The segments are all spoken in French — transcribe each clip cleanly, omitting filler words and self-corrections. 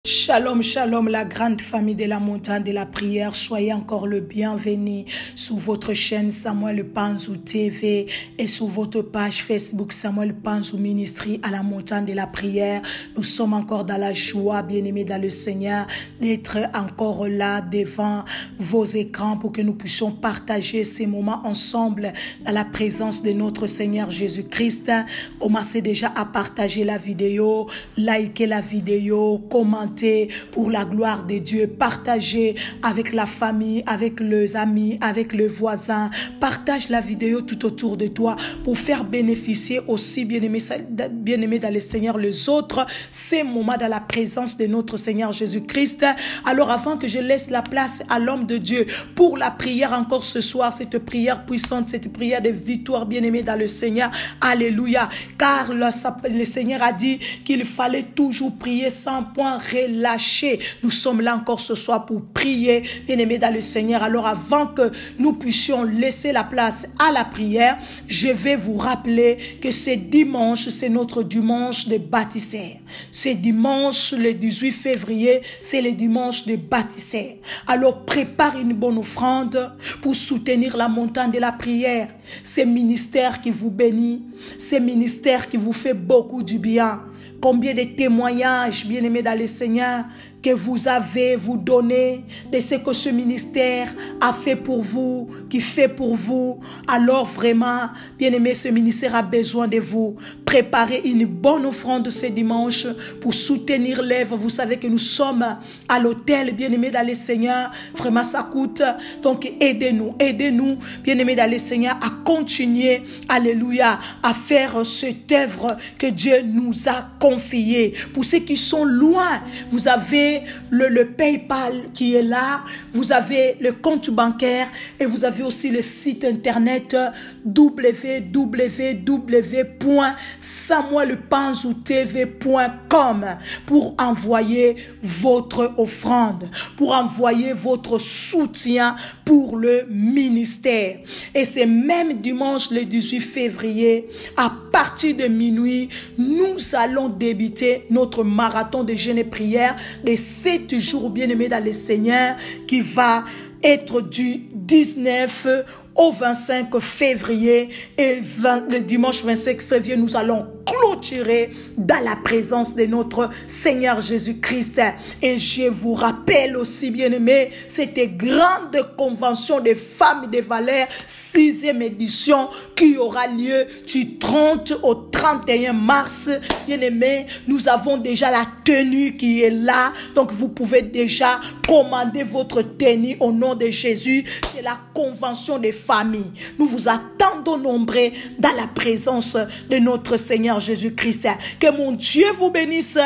Shalom, shalom, la grande famille de la montagne de la prière. Soyez encore le bienvenu sur votre chaîne Samuel Panzou TV et sur votre page Facebook Samuel Panzou Ministry à la montagne de la prière. Nous sommes encore dans la joie, bien-aimés dans le Seigneur, d'être encore là devant vos écrans pour que nous puissions partager ces moments ensemble dans la présence de notre Seigneur Jésus-Christ. Commencez déjà à partager la vidéo, likez la vidéo, commentez pour la gloire de Dieu, partagez avec la famille, avec les amis, avec le voisin, partage la vidéo tout autour de toi pour faire bénéficier aussi, bien-aimés dans le Seigneur, les autres, ces moments dans la présence de notre Seigneur Jésus-Christ. Alors avant que je laisse la place à l'homme de Dieu pour la prière encore ce soir, cette prière puissante, cette prière de victoire, bien-aimés dans le Seigneur, alléluia, car le Seigneur a dit qu'il fallait toujours prier sans point relâcher. Nous sommes là encore ce soir pour prier, bien-aimés dans le Seigneur. Alors avant que nous puissions laisser la place à la prière, je vais vous rappeler que ce dimanche, c'est notre dimanche de baptistère. Ce dimanche, le 18 février, c'est le dimanche de baptistère. Alors prépare une bonne offrande pour soutenir la montagne de la prière. Ce ministère qui vous bénit, ce ministère qui vous fait beaucoup du bien. Combien de témoignages, bien-aimés dans le Seigneur, que vous avez, vous donné de ce que ce ministère a fait pour vous, qui fait pour vous. Alors vraiment, bien-aimés, ce ministère a besoin de vous. Préparez une bonne offrande ce dimanche pour soutenir l'œuvre. Vous savez que nous sommes à l'hôtel, bien-aimés dans le Seigneur. Vraiment, ça coûte. Donc, aidez-nous, bien-aimés dans le Seigneur, à continuer, alléluia, à faire cette œuvre que Dieu nous a confiée. Pour ceux qui sont loin, vous avez le PayPal qui est là, vous avez le compte bancaire et vous avez aussi le site internet www.samuelpanzoutv.com pour envoyer votre offrande, pour envoyer votre soutien pour le ministère. Et c'est même dimanche le 18 février, à partir de minuit, nous allons débuter notre marathon de jeûne et prière de 7 jours, bien-aimés dans le Seigneur, qui va être du 19 au 25 février et le dimanche 25 février, nous allons clôturer dans la présence de notre Seigneur Jésus-Christ. Et je vous rappelle aussi, bien-aimés, cette grande convention des femmes de valeur, 6e édition, qui aura lieu du 30 au 31 mars. Bien-aimés, nous avons déjà la tenue qui est là. Donc, vous pouvez déjà commander votre tenue au nom de Jésus. C'est la convention des familles. Nous vous attendons nombreux dans la présence de notre Seigneur Jésus-Christ. Que mon Dieu vous bénisse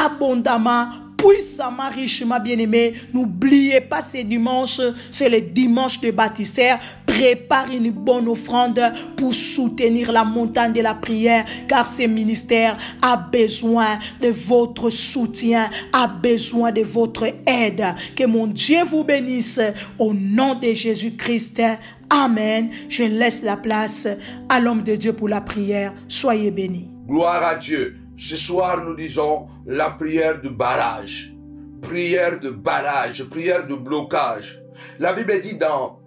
abondamment, puissamment, richement, bien-aimé. N'oubliez pas ce dimanche, c'est le dimanche de baptistère. Prépare une bonne offrande pour soutenir la montagne de la prière, car ce ministère a besoin de votre soutien, a besoin de votre aide. Que mon Dieu vous bénisse au nom de Jésus-Christ. Amen. Je laisse la place à l'homme de Dieu pour la prière. Soyez bénis. Gloire à Dieu. Ce soir, nous disons la prière de barrage. Prière de barrage, prière de blocage. La Bible dit dans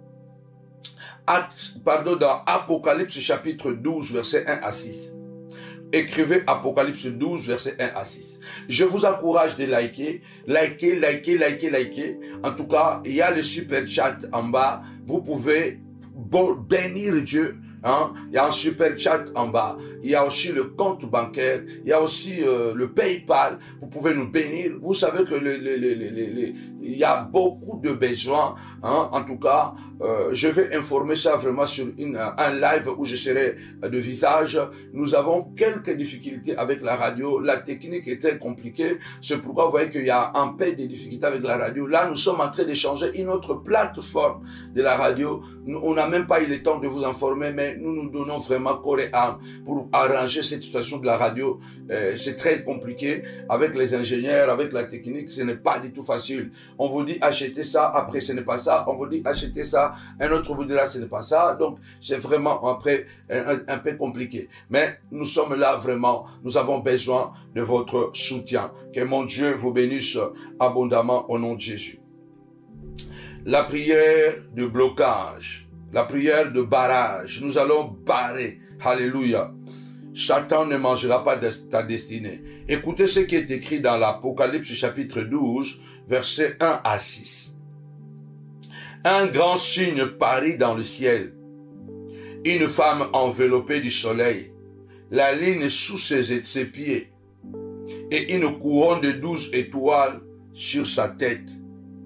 Apocalypse chapitre 12, verset 1 à 6. Écrivez Apocalypse 12, verset 1 à 6. Je vous encourage de liker. En tout cas, il y a le super chat en bas. Vous pouvez bénir Dieu. Il y a un super chat en bas. Il y a aussi le compte bancaire. Il y a aussi le PayPal. Vous pouvez nous bénir. Vous savez que il y a beaucoup de besoins. En tout cas, je vais informer ça vraiment sur un live où je serai de visage. Nous avons quelques difficultés avec la radio. La technique est très compliquée. C'est pourquoi vous voyez qu'il y a un peu de difficultés avec la radio. Là, nous sommes en train de changer une autre plateforme de la radio. On n'a même pas eu le temps de vous informer, mais mais nous nous donnons vraiment corps et âme pour arranger cette situation de la radio. C'est très compliqué avec les ingénieurs, avec la technique, ce n'est pas du tout facile. On vous dit achetez ça, après ce n'est pas ça. On vous dit achetez ça, un autre vous dira ce n'est pas ça. Donc c'est vraiment après un peu compliqué. Mais nous sommes là vraiment, nous avons besoin de votre soutien. Que mon Dieu vous bénisse abondamment au nom de Jésus. La prière de blocage, la prière de barrage. Nous allons barrer. Alléluia. Satan ne mangera pas de ta destinée. Écoutez ce qui est écrit dans l'Apocalypse chapitre 12, versets 1 à 6. Un grand signe parut dans le ciel. Une femme enveloppée du soleil, la ligne sous ses pieds, et une couronne de 12 étoiles sur sa tête.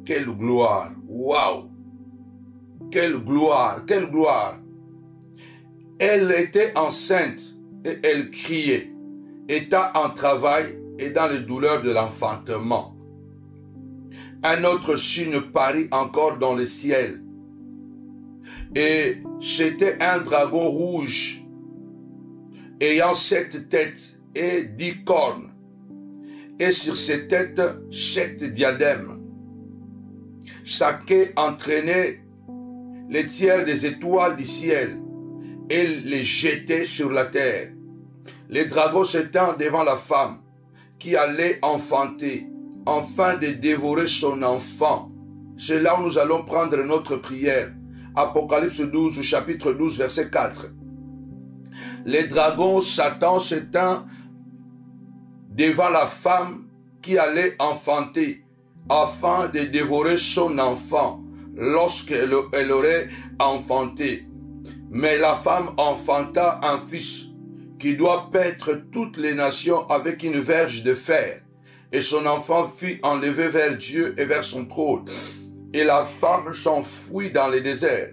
Quelle gloire! Waouh! Quelle gloire! Quelle gloire! Elle était enceinte et elle criait, étant en travail et dans les douleurs de l'enfantement. Un autre signe parut encore dans le ciel. Et c'était un dragon rouge, ayant 7 têtes et 10 cornes, et sur ses têtes 7 diadèmes. Sa queue entraînait les tiers des étoiles du ciel et les jetait sur la terre. Les dragons s'étendent devant la femme qui allait enfanter, afin de dévorer son enfant. C'est là où nous allons prendre notre prière. Apocalypse 12, chapitre 12, verset 4. Les dragons, Satan s'étend devant la femme qui allait enfanter, afin de dévorer son enfant lorsqu'elle aurait enfanté. Mais la femme enfanta un fils qui doit paître toutes les nations avec une verge de fer. Et son enfant fut enlevé vers Dieu et vers son trône. Et la femme s'enfuit dans le désert,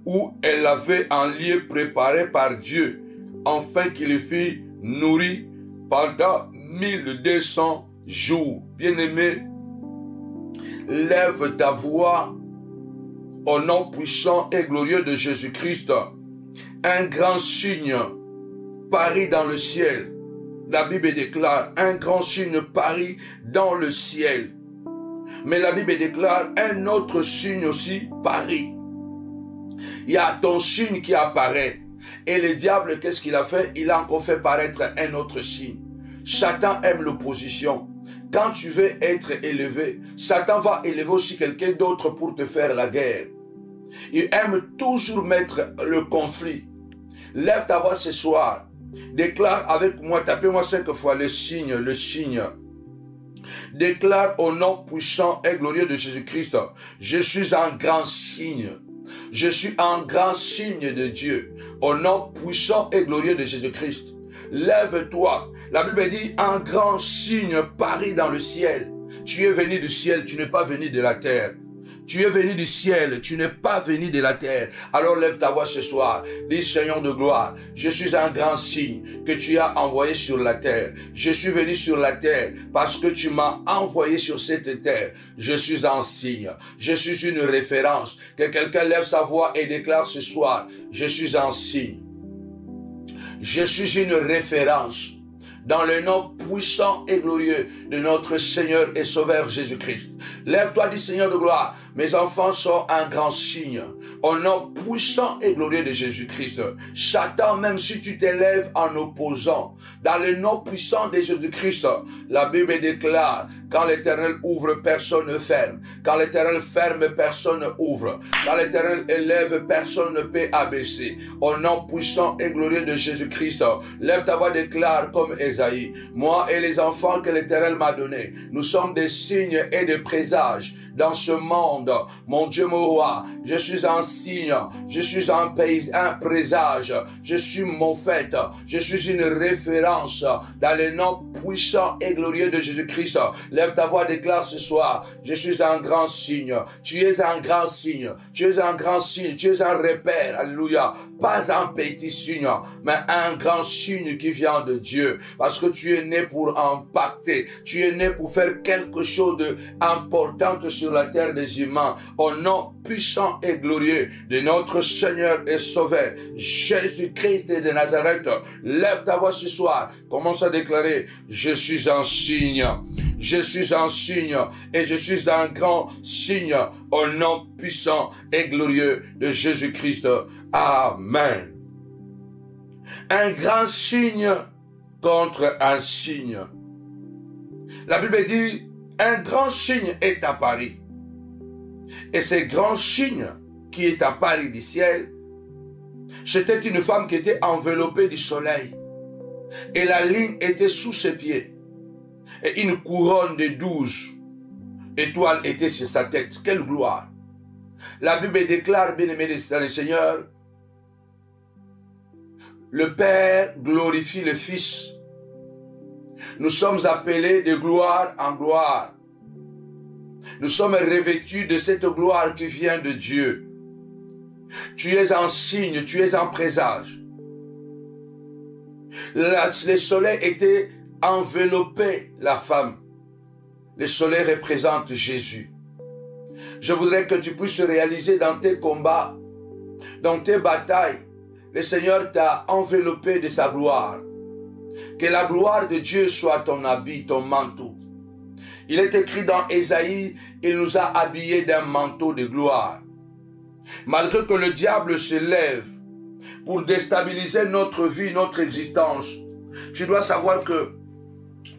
où elle avait un lieu préparé par Dieu, afin qu'il fût nourri pendant 1200 jours. Bien-aimé, lève ta voix au nom puissant et glorieux de Jésus-Christ. Un grand signe parut dans le ciel. La Bible déclare, un grand signe parut dans le ciel. Mais la Bible déclare, un autre signe aussi parut. Il y a ton signe qui apparaît. Et le diable, qu'est-ce qu'il a fait? Il a encore fait paraître un autre signe. Satan aime l'opposition. Quand tu veux être élevé, Satan va élever aussi quelqu'un d'autre pour te faire la guerre. Il aime toujours mettre le conflit. Lève ta voix ce soir. Déclare avec moi, tapez-moi 5 fois le signe, le signe. Déclare au nom puissant et glorieux de Jésus-Christ, je suis un grand signe. Je suis un grand signe de Dieu. Au nom puissant et glorieux de Jésus-Christ. Lève-toi. La Bible dit, un grand signe parut dans le ciel. Tu es venu du ciel, tu n'es pas venu de la terre. Tu es venu du ciel, tu n'es pas venu de la terre. Alors lève ta voix ce soir. Dis, Seigneur de gloire, je suis un grand signe que tu as envoyé sur la terre. Je suis venu sur la terre parce que tu m'as envoyé sur cette terre. Je suis un signe. Je suis une référence. Que quelqu'un lève sa voix et déclare ce soir, je suis un signe. Je suis une référence. Dans le nom puissant et glorieux de notre Seigneur et Sauveur Jésus-Christ. Lève-toi, dis Seigneur de gloire, mes enfants sont un grand signe. Au nom puissant et glorieux de Jésus-Christ. Satan, même si tu t'élèves en opposant, dans le nom puissant de Jésus-Christ, la Bible déclare, quand l'Éternel ouvre, personne ne ferme. Quand l'Éternel ferme, personne ne ouvre. Quand l'Éternel élève, personne ne peut abaisser. Au nom puissant et glorieux de Jésus-Christ, lève ta voix, déclare comme Ésaïe. Moi et les enfants que l'Éternel m'a donnés, nous sommes des signes et des présages dans ce monde. Mon Dieu, mon roi, je suis un signe, je suis un présage, je suis mon fait, je suis une référence dans le nom puissant et glorieux de Jésus-Christ. Lève ta voix, déclare ce soir, je suis un grand signe, tu es un grand signe, tu es un grand signe, tu es un repère, alléluia, pas un petit signe, mais un grand signe qui vient de Dieu, parce que tu es né pour impacter, tu es né pour faire quelque chose d'important sur la terre des humains. mains, au nom puissant et glorieux de notre Seigneur et Sauveur, Jésus-Christ de Nazareth. Lève ta voix ce soir, commence à déclarer, je suis un signe, je suis un signe et je suis un grand signe au nom puissant et glorieux de Jésus-Christ. Amen. Un grand signe contre un signe. La Bible dit, un grand signe est apparu. Et ce grand signe qui est apparu du ciel, c'était une femme qui était enveloppée du soleil. Et la ligne était sous ses pieds. Et une couronne de 12 étoiles était sur sa tête. Quelle gloire! La Bible déclare, bien-aimés dans le Seigneur, le Père glorifie le Fils. Nous sommes appelés de gloire en gloire. Nous sommes revêtus de cette gloire qui vient de Dieu. Tu es un signe, tu es un présage. Le soleil était enveloppé la femme. Le soleil représente Jésus. Je voudrais que tu puisses réaliser dans tes combats, dans tes batailles, le Seigneur t'a enveloppé de sa gloire. Que la gloire de Dieu soit ton habit, ton manteau. Il est écrit dans Ésaïe, il nous a habillés d'un manteau de gloire. Malgré que le diable se lève pour déstabiliser notre vie, notre existence, tu dois savoir que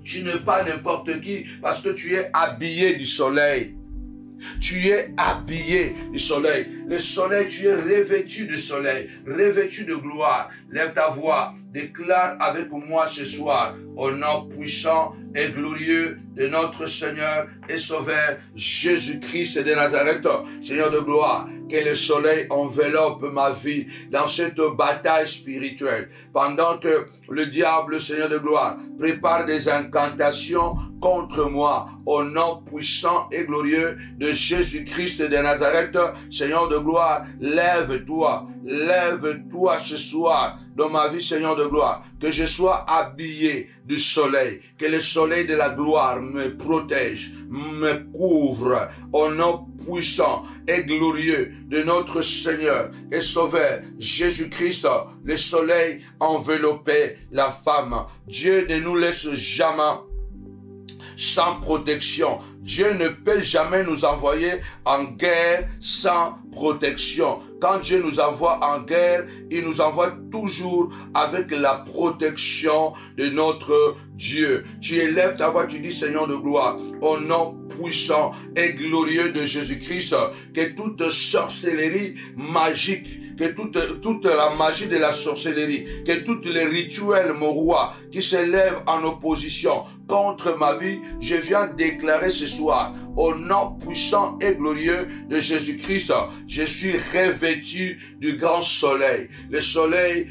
tu n'es pas n'importe qui parce que tu es habillé du soleil. Tu es habillé du soleil. Le soleil, tu es revêtu du soleil, revêtu de gloire. Lève ta voix, déclare avec moi ce soir, au nom puissant et glorieux de notre Seigneur et Sauveur, Jésus-Christ de Nazareth, Seigneur de gloire, que le soleil enveloppe ma vie dans cette bataille spirituelle. Pendant que le diable, Seigneur de gloire, prépare des incantations contre moi, au nom puissant et glorieux de Jésus-Christ de Nazareth, Seigneur de gloire, lève-toi ce soir dans ma vie, Seigneur de gloire, que je sois habillé du soleil, que le soleil de la gloire me protège, me couvre, au nom puissant et glorieux de notre Seigneur et Sauveur Jésus-Christ. Le soleil enveloppait la femme. Dieu ne nous laisse jamais sans protection. Dieu ne peut jamais nous envoyer en guerre sans protection. Quand Dieu nous envoie en guerre, il nous envoie toujours avec la protection de notre Dieu. Tu élèves ta voix, tu dis Seigneur de gloire, au nom puissant et glorieux de Jésus-Christ, que toute sorcellerie magique, que toute la magie de la sorcellerie, que tous les rituels morois qui s'élèvent en opposition contre ma vie, je viens déclarer ce soir, au nom puissant et glorieux de Jésus-Christ, je suis revêtu du grand soleil. Le soleil,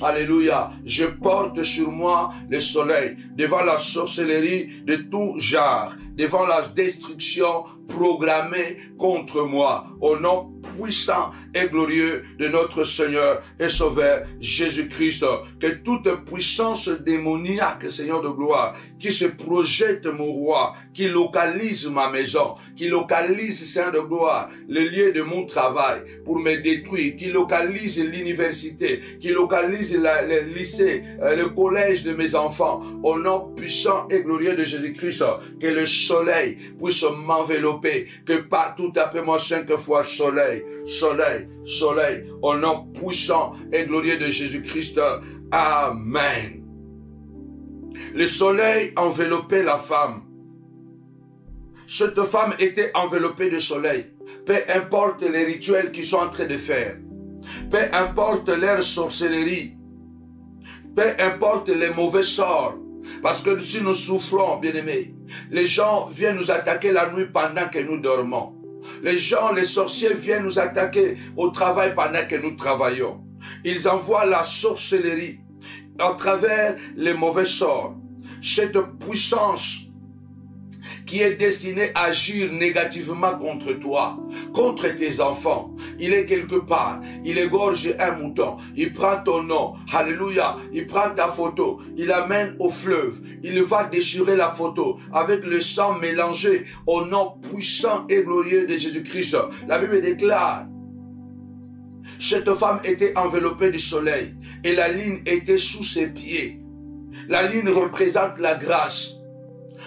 alléluia, je porte sur moi le soleil devant la sorcellerie de tout genre, devant la destruction programmée contre moi, au nom puissant et glorieux de notre Seigneur et Sauveur Jésus-Christ. Que toute puissance démoniaque, Seigneur de gloire, qui se projette, mon roi, qui localise ma maison, qui localise, Seigneur de gloire, le lieu de mon travail pour me détruire, qui localise l'université, qui localise le lycée, le collège de mes enfants, au nom puissant et glorieux de Jésus-Christ, que le soleil puisse m'envelopper, que partout, tapez-moi 5 fois soleil, soleil, soleil, au nom puissant et glorieux de Jésus-Christ. Amen. Le soleil enveloppait la femme. Cette femme était enveloppée de soleil. Peu importe les rituels qu'ils sont en train de faire, peu importe leur sorcellerie, peu importe les mauvais sorts, parce que si nous souffrons, bien-aimés, les gens viennent nous attaquer la nuit pendant que nous dormons. Les gens, les sorciers viennent nous attaquer au travail pendant que nous travaillons. Ils envoient la sorcellerie à travers les mauvais sorts. Cette puissance qui est destinée à agir négativement contre toi, contre tes enfants, il est quelque part, il égorge un mouton, il prend ton nom, alléluia, il prend ta photo, il l'amène au fleuve, il va déchirer la photo avec le sang mélangé au nom puissant et glorieux de Jésus-Christ. La Bible déclare, cette femme était enveloppée du soleil et la ligne était sous ses pieds. La ligne représente la grâce.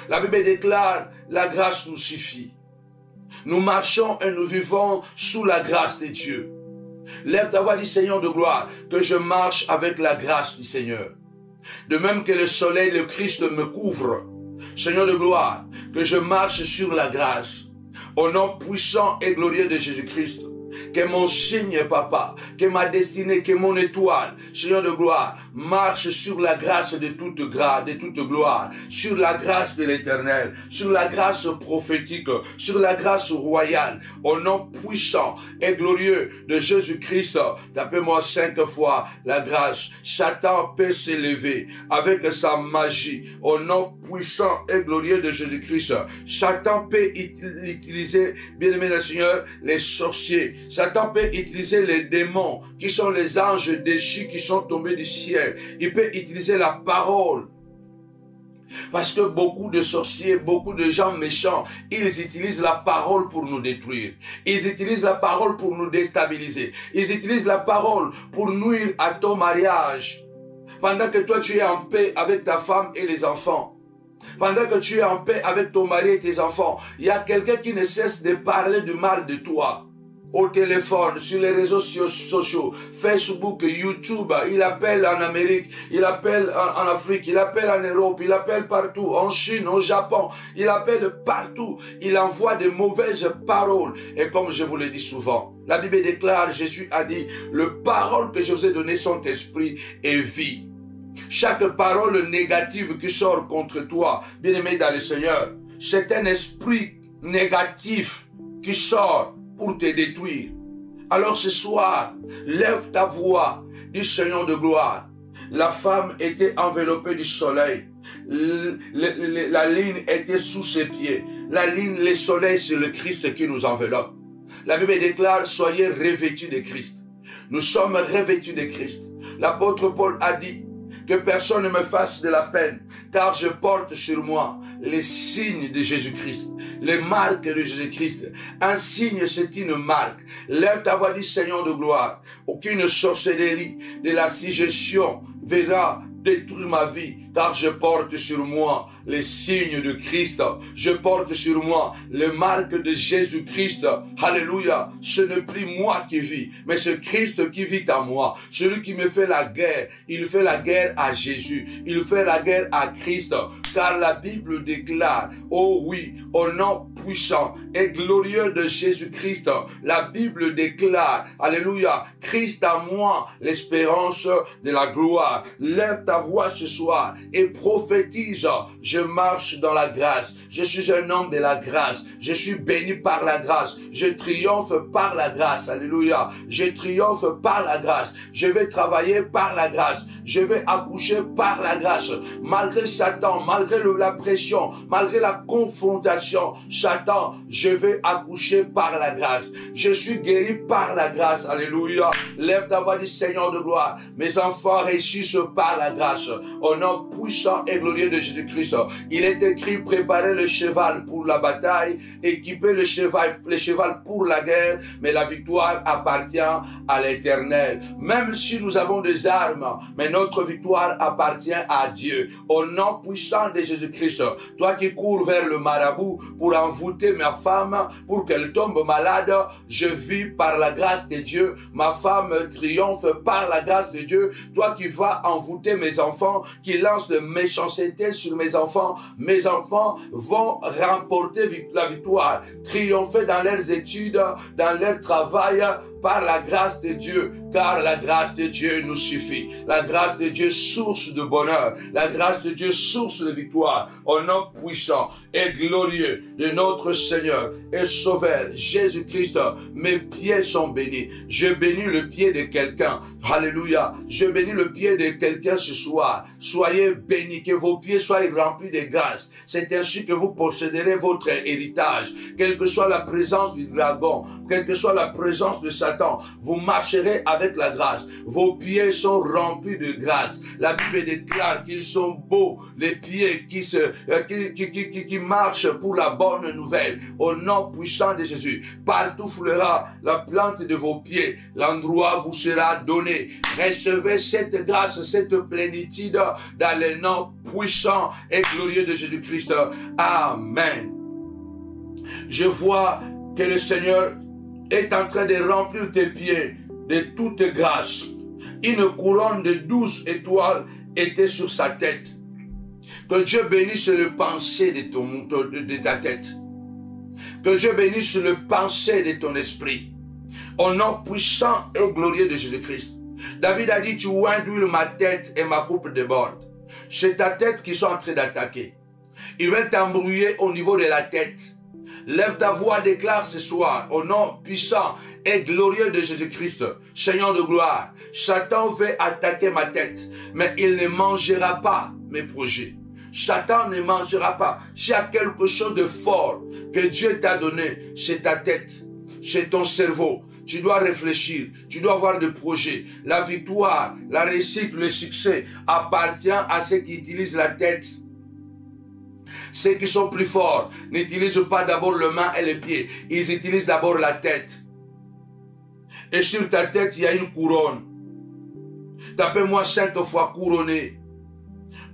La Bible déclare, la grâce nous suffit. Nous marchons et nous vivons sous la grâce de Dieu. Lève ta voix, dit Seigneur de gloire, que je marche avec la grâce du Seigneur. De même que le soleil, le Christ me couvre. Seigneur de gloire, que je marche sur la grâce. Au nom puissant et glorieux de Jésus-Christ. Que mon signe, papa, que ma destinée, que mon étoile, Seigneur de gloire, marche sur la grâce de toute grâce, de toute gloire, sur la grâce de l'Éternel, sur la grâce prophétique, sur la grâce royale, au nom puissant et glorieux de Jésus-Christ. Tapez-moi 5 fois la grâce. Satan peut s'élever avec sa magie, au nom puissant et glorieux de Jésus-Christ. Satan peut utiliser, bien-aimé le Seigneur, les sorciers. Satan peut utiliser les démons, qui sont les anges déchus, qui sont tombés du ciel. Il peut utiliser la parole. Parce que beaucoup de sorciers, beaucoup de gens méchants, ils utilisent la parole pour nous détruire. Ils utilisent la parole pour nous déstabiliser. Ils utilisent la parole pour nuire à ton mariage. Pendant que toi tu es en paix avec ta femme et les enfants. Pendant que tu es en paix avec ton mari et tes enfants, il y a quelqu'un qui ne cesse de parler du mal de toi. Au téléphone, sur les réseaux sociaux, Facebook, YouTube, il appelle en Amérique, il appelle en Afrique, il appelle en Europe, il appelle partout, en Chine, au Japon, il appelle partout, il envoie de mauvaises paroles. Et comme je vous le dis souvent, la Bible déclare, Jésus a dit, les paroles que je vous ai données sont esprit et vie. Chaque parole négative qui sort contre toi, bien-aimé dans le Seigneur, c'est un esprit négatif qui sort pour te détruire. Alors ce soir, lève ta voix, dis Seigneur de gloire. La femme était enveloppée du soleil. La ligne était sous ses pieds. La ligne, le soleil, c'est le Christ qui nous enveloppe. La Bible déclare, soyez revêtus de Christ. Nous sommes revêtus de Christ. L'apôtre Paul a dit, que personne ne me fasse de la peine, car je porte sur moi les signes de Jésus-Christ, les marques de Jésus-Christ. Un signe, c'est une marque. Lève ta voix, dit Seigneur de gloire. Aucune sorcellerie de la suggestion verra détruire ma vie, car je porte sur moi les signes de Christ. Je porte sur moi les marques de Jésus-Christ. Alléluia. Ce n'est plus moi qui vis, mais c'est Christ qui vit en moi. Celui qui me fait la guerre, il fait la guerre à Jésus. Il fait la guerre à Christ. Car la Bible déclare, oh oui, au nom puissant et glorieux de Jésus-Christ, la Bible déclare, alléluia, Christ à moi, l'espérance de la gloire. Lève ta voix ce soir et prophétise. Je marche dans la grâce. Je suis un homme de la grâce. Je suis béni par la grâce. Je triomphe par la grâce. Alléluia. Je triomphe par la grâce. Je vais travailler par la grâce. Je vais accoucher par la grâce. Malgré Satan, malgré la pression, malgré la confrontation, Satan, je vais accoucher par la grâce. Je suis guéri par la grâce. Alléluia. Lève ta voix du Seigneur de gloire. Mes enfants réussissent par la grâce. Au nom puissant et glorieux de Jésus-Christ. Il est écrit, préparez le cheval pour la bataille, équipez le cheval pour la guerre, mais la victoire appartient à l'Éternel. Même si nous avons des armes, mais notre victoire appartient à Dieu. Au nom puissant de Jésus-Christ, toi qui cours vers le marabout pour envoûter ma femme, pour qu'elle tombe malade, je vis par la grâce de Dieu. Ma femme triomphe par la grâce de Dieu. Toi qui vas envoûter mes enfants, qui lance de méchanceté sur mes enfants vont remporter la victoire, triompher dans leurs études, dans leur travail, par la grâce de Dieu, car la grâce de Dieu nous suffit. La grâce de Dieu, source de bonheur. La grâce de Dieu, source de victoire. Au nom puissant et glorieux de notre Seigneur et Sauveur Jésus-Christ, mes pieds sont bénis. Je bénis le pied de quelqu'un. Alléluia. Je bénis le pied de quelqu'un ce soir. Soyez bénis, que vos pieds soient remplis de grâce. C'est ainsi que vous posséderez votre héritage. Quelle que soit la présence du dragon, quelle que soit la présence de Satan, Satan. Vous marcherez avec la grâce. Vos pieds sont remplis de grâce. La Bible déclare qu'ils sont beaux, les pieds qui marchent pour la bonne nouvelle. Au nom puissant de Jésus, partout foulera la plante de vos pieds, l'endroit vous sera donné. Recevez cette grâce, cette plénitude dans le nom puissant et glorieux de Jésus-Christ. Amen. Je vois que le Seigneur est en train de remplir tes pieds de toute grâce. Une couronne de 12 étoiles était sur sa tête. Que Dieu bénisse le pensée de ta tête. Que Dieu bénisse le pensée de ton esprit. Au nom puissant et glorieux de Jésus-Christ. David a dit, tu oindouilles ma tête et ma coupe déborde. C'est ta tête qu'ils sont en train d'attaquer. Ils veulent t'embrouiller au niveau de la tête. Lève ta voix, déclare ce soir, au nom puissant et glorieux de Jésus-Christ, Seigneur de gloire, Satan veut attaquer ma tête, mais il ne mangera pas mes projets. Satan ne mangera pas. S'il y a quelque chose de fort que Dieu t'a donné, c'est ta tête, c'est ton cerveau. Tu dois réfléchir, tu dois avoir des projets. La victoire, la réussite, le succès appartient à ceux qui utilisent la tête. Ceux qui sont plus forts n'utilisent pas d'abord les mains et les pieds. Ils utilisent d'abord la tête. Et sur ta tête, il y a une couronne. Tapez-moi 5 fois couronné.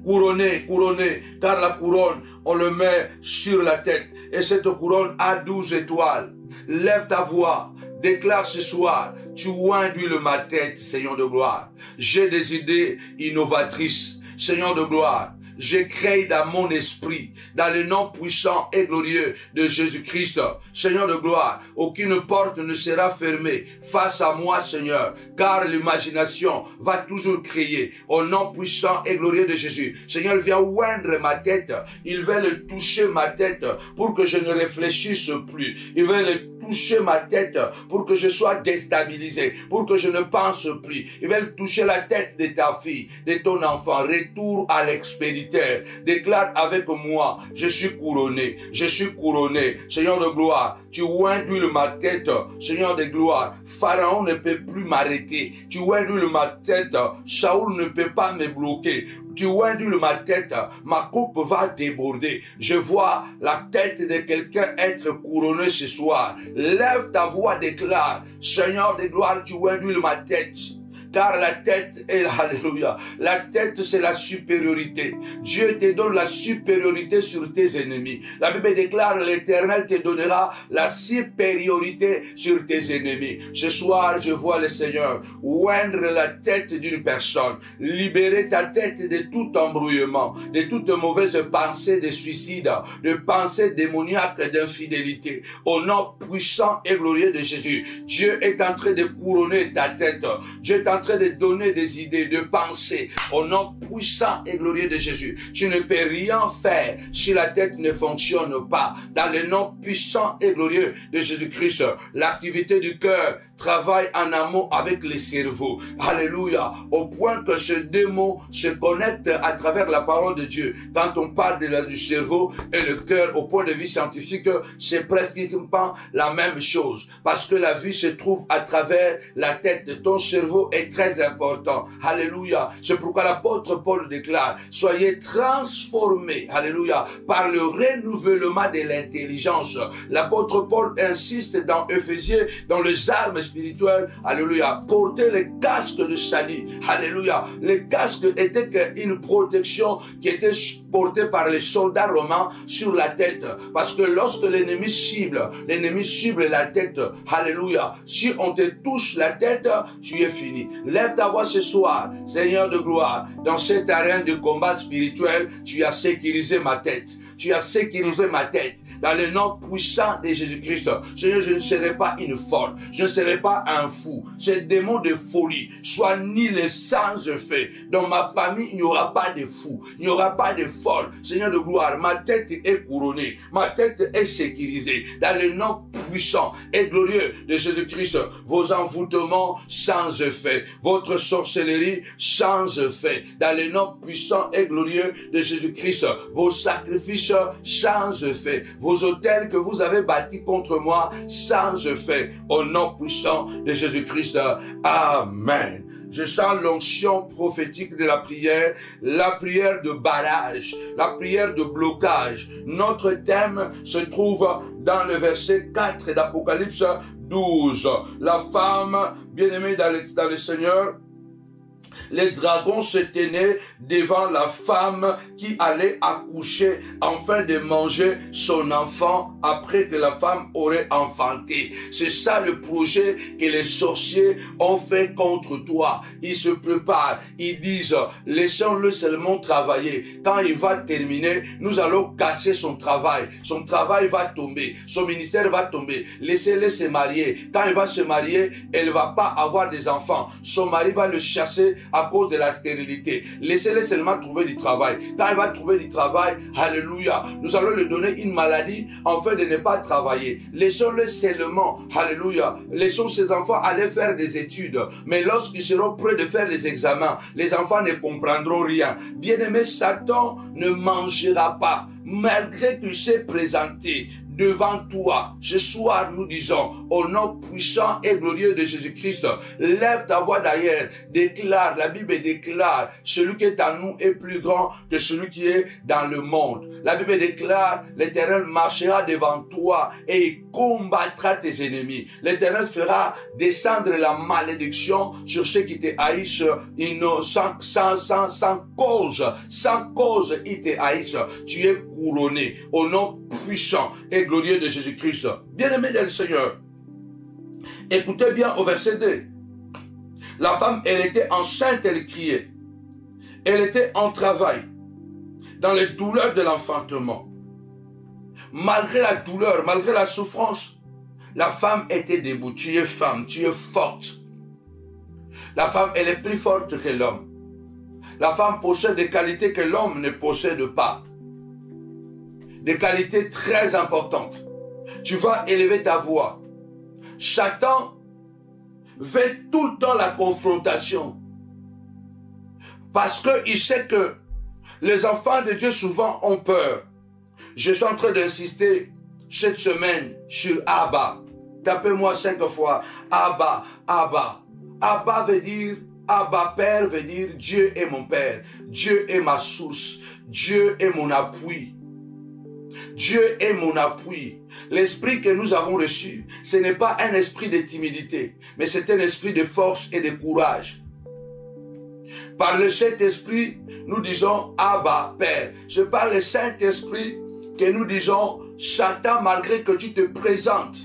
Couronné, couronné. Car la couronne, on le met sur la tête. Et cette couronne a 12 étoiles. Lève ta voix. Déclare ce soir, tu oinduis ma tête, Seigneur de gloire. J'ai des idées innovatrices, Seigneur de gloire. Je crée dans mon esprit, dans le nom puissant et glorieux de Jésus-Christ. Seigneur de gloire, aucune porte ne sera fermée face à moi, Seigneur, car l'imagination va toujours créer au nom puissant et glorieux de Jésus. Seigneur, viens oindre ma tête. Il veut le toucher ma tête pour que je ne réfléchisse plus. Il veut le toucher ma tête pour que je sois déstabilisé, pour que je ne pense plus. Il veut toucher la tête de ta fille, de ton enfant. Retour à l'expéditeur. Déclare avec moi, je suis couronné, je suis couronné. Seigneur de gloire, tu oinduis ma tête, Seigneur de gloire. Pharaon ne peut plus m'arrêter. Tu oinduis ma tête, Saoul ne peut pas me bloquer. Tu oinduis ma tête, ma coupe va déborder. Je vois la tête de quelqu'un être couronnée ce soir. Lève ta voix, déclare, Seigneur de gloire, tu oinduis ma tête. Car la tête est, alléluia, la tête c'est la supériorité. Dieu te donne la supériorité sur tes ennemis. La Bible déclare, l'Éternel te donnera la supériorité sur tes ennemis. Ce soir, je vois le Seigneur oindre la tête d'une personne, libérer ta tête de tout embrouillement, de toute mauvaise pensée de suicide, de pensée démoniaque d'infidélité. Au nom puissant et glorieux de Jésus, Dieu est en train de couronner ta tête. Dieu est en train de donner des idées, de pensées au nom puissant et glorieux de Jésus. Tu ne peux rien faire si la tête ne fonctionne pas. Dans le nom puissant et glorieux de Jésus-Christ, l'activité du cœur travaille en amont avec le cerveau. Alléluia. Au point que ce deux mots se connectent à travers la parole de Dieu. Quand on parle du cerveau et le cœur, au point de vue scientifique, c'est presque la même chose. Parce que la vie se trouve à travers la tête. Ton cerveau est très important. Alléluia. C'est pourquoi l'apôtre Paul déclare, soyez transformés, alléluia, par le renouvellement de l'intelligence. L'apôtre Paul insiste dans Éphésiens, dans les armes spirituelles, alléluia, porter le casque de salut, alléluia. Le casque était une protection qui était portée par les soldats romains sur la tête, parce que lorsque l'ennemi cible la tête, alléluia, si on te touche la tête, tu es fini. Lève ta voix ce soir, Seigneur de gloire, dans cette arène de combat spirituel, tu as sécurisé ma tête, tu as sécurisé ma tête. Dans le nom puissant de Jésus-Christ, Seigneur, je ne serai pas une folle, je ne serai pas un fou. Ces démons de folie soient nulles sans effet. Dans ma famille, il n'y aura pas de fou, il n'y aura pas de folle. Seigneur de gloire, ma tête est couronnée, ma tête est sécurisée. Dans le nom puissant et glorieux de Jésus-Christ, vos envoûtements sans effet, votre sorcellerie sans effet, dans le nom puissant et glorieux de Jésus-Christ, vos sacrifices sans effet, vos autels que vous avez bâtis contre moi sans effet, au nom puissant de Jésus-Christ. Amen. Je sens l'onction prophétique de la prière de barrage, la prière de blocage. Notre thème se trouve dans le verset 4 d'Apocalypse 12. La femme bien-aimée dans le Seigneur, les dragons se tenaient devant la femme qui allait accoucher afin de manger son enfant après que la femme aurait enfanté. C'est ça le projet que les sorciers ont fait contre toi. Ils se préparent, ils disent, laissons-le seulement travailler. Quand il va terminer, nous allons casser son travail. Son travail va tomber, son ministère va tomber. Laissez-le se marier. Quand il va se marier, elle ne va pas avoir des enfants. Son mari va le chasser à cause de la stérilité. Laissez-le seulement trouver du travail. Quand il va trouver du travail, alléluia, nous allons lui donner une maladie afin de ne pas travailler. Laissons-le seulement, alléluia, laissons ses enfants aller faire des études. Mais lorsqu'ils seront prêts de faire les examens, les enfants ne comprendront rien. Bien-aimé, Satan ne mangera pas, malgré qu'il s'est présenté devant toi. Ce soir, nous disons, au nom puissant et glorieux de Jésus-Christ, lève ta voix d'ailleurs, déclare, la Bible déclare, celui qui est en nous est plus grand que celui qui est dans le monde. La Bible déclare, l'Éternel marchera devant toi et il combattra tes ennemis. L'Éternel fera descendre la malédiction sur ceux qui te haïssent, sans cause. Sans cause, ils te haïssent. Tu es couronné au nom puissant et glorieux de Jésus-Christ. Bien-aimé dans le Seigneur, écoutez bien au verset 2. La femme, elle était enceinte, elle criait. Elle était en travail, dans les douleurs de l'enfantement. Malgré la douleur, malgré la souffrance, la femme était debout. Tu es femme, tu es forte. La femme, elle est plus forte que l'homme. La femme possède des qualités que l'homme ne possède pas. Des qualités très importantes. Tu vas élever ta voix. Satan veut tout le temps la confrontation. Parce qu'il sait que les enfants de Dieu souvent ont peur. Je suis en train d'insister cette semaine sur Abba. Tapez-moi 5 fois. Abba, Abba. Abba veut dire, Abba Père veut dire Dieu est mon Père. Dieu est ma source. Dieu est mon appui. Dieu est mon appui. L'esprit que nous avons reçu, ce n'est pas un esprit de timidité, mais c'est un esprit de force et de courage. Par le Saint-Esprit, nous disons Abba, Père. C'est par le Saint-Esprit que nous disons Satan, malgré que tu te présentes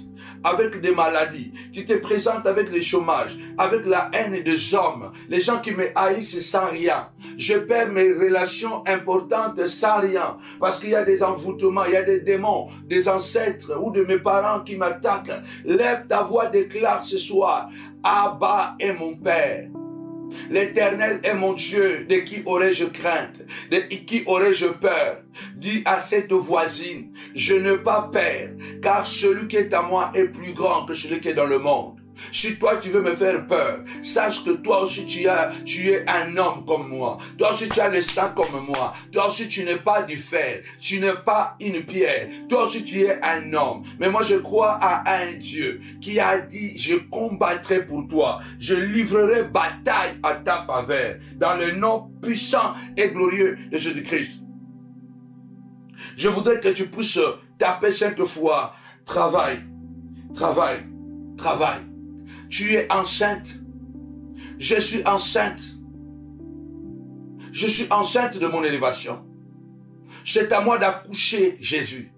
avec des maladies, tu te présentes avec le chômage, avec la haine des hommes, les gens qui me haïssent sans rien. Je perds mes relations importantes sans rien, parce qu'il y a des envoûtements, il y a des démons, des ancêtres ou de mes parents qui m'attaquent. Lève ta voix, déclare ce soir, Abba est mon Père. L'Éternel est mon Dieu, de qui aurais-je crainte, de qui aurais-je peur? Dis à cette voisine, je n'ai pas peur, car celui qui est à moi est plus grand que celui qui est dans le monde. Si toi tu veux me faire peur, sache que toi aussi tu es un homme comme moi. Toi aussi tu as le sang comme moi. Toi aussi tu n'es pas du fer. Tu n'es pas une pierre. Toi aussi tu es un homme. Mais moi je crois à un Dieu qui a dit, je combattrai pour toi. Je livrerai bataille à ta faveur. Dans le nom puissant et glorieux de Jésus-Christ. Je voudrais que tu puisses taper 5 fois. Travail, travail, travail. Tu es enceinte. Je suis enceinte. Je suis enceinte de mon élévation. C'est à moi d'accoucher Jésus.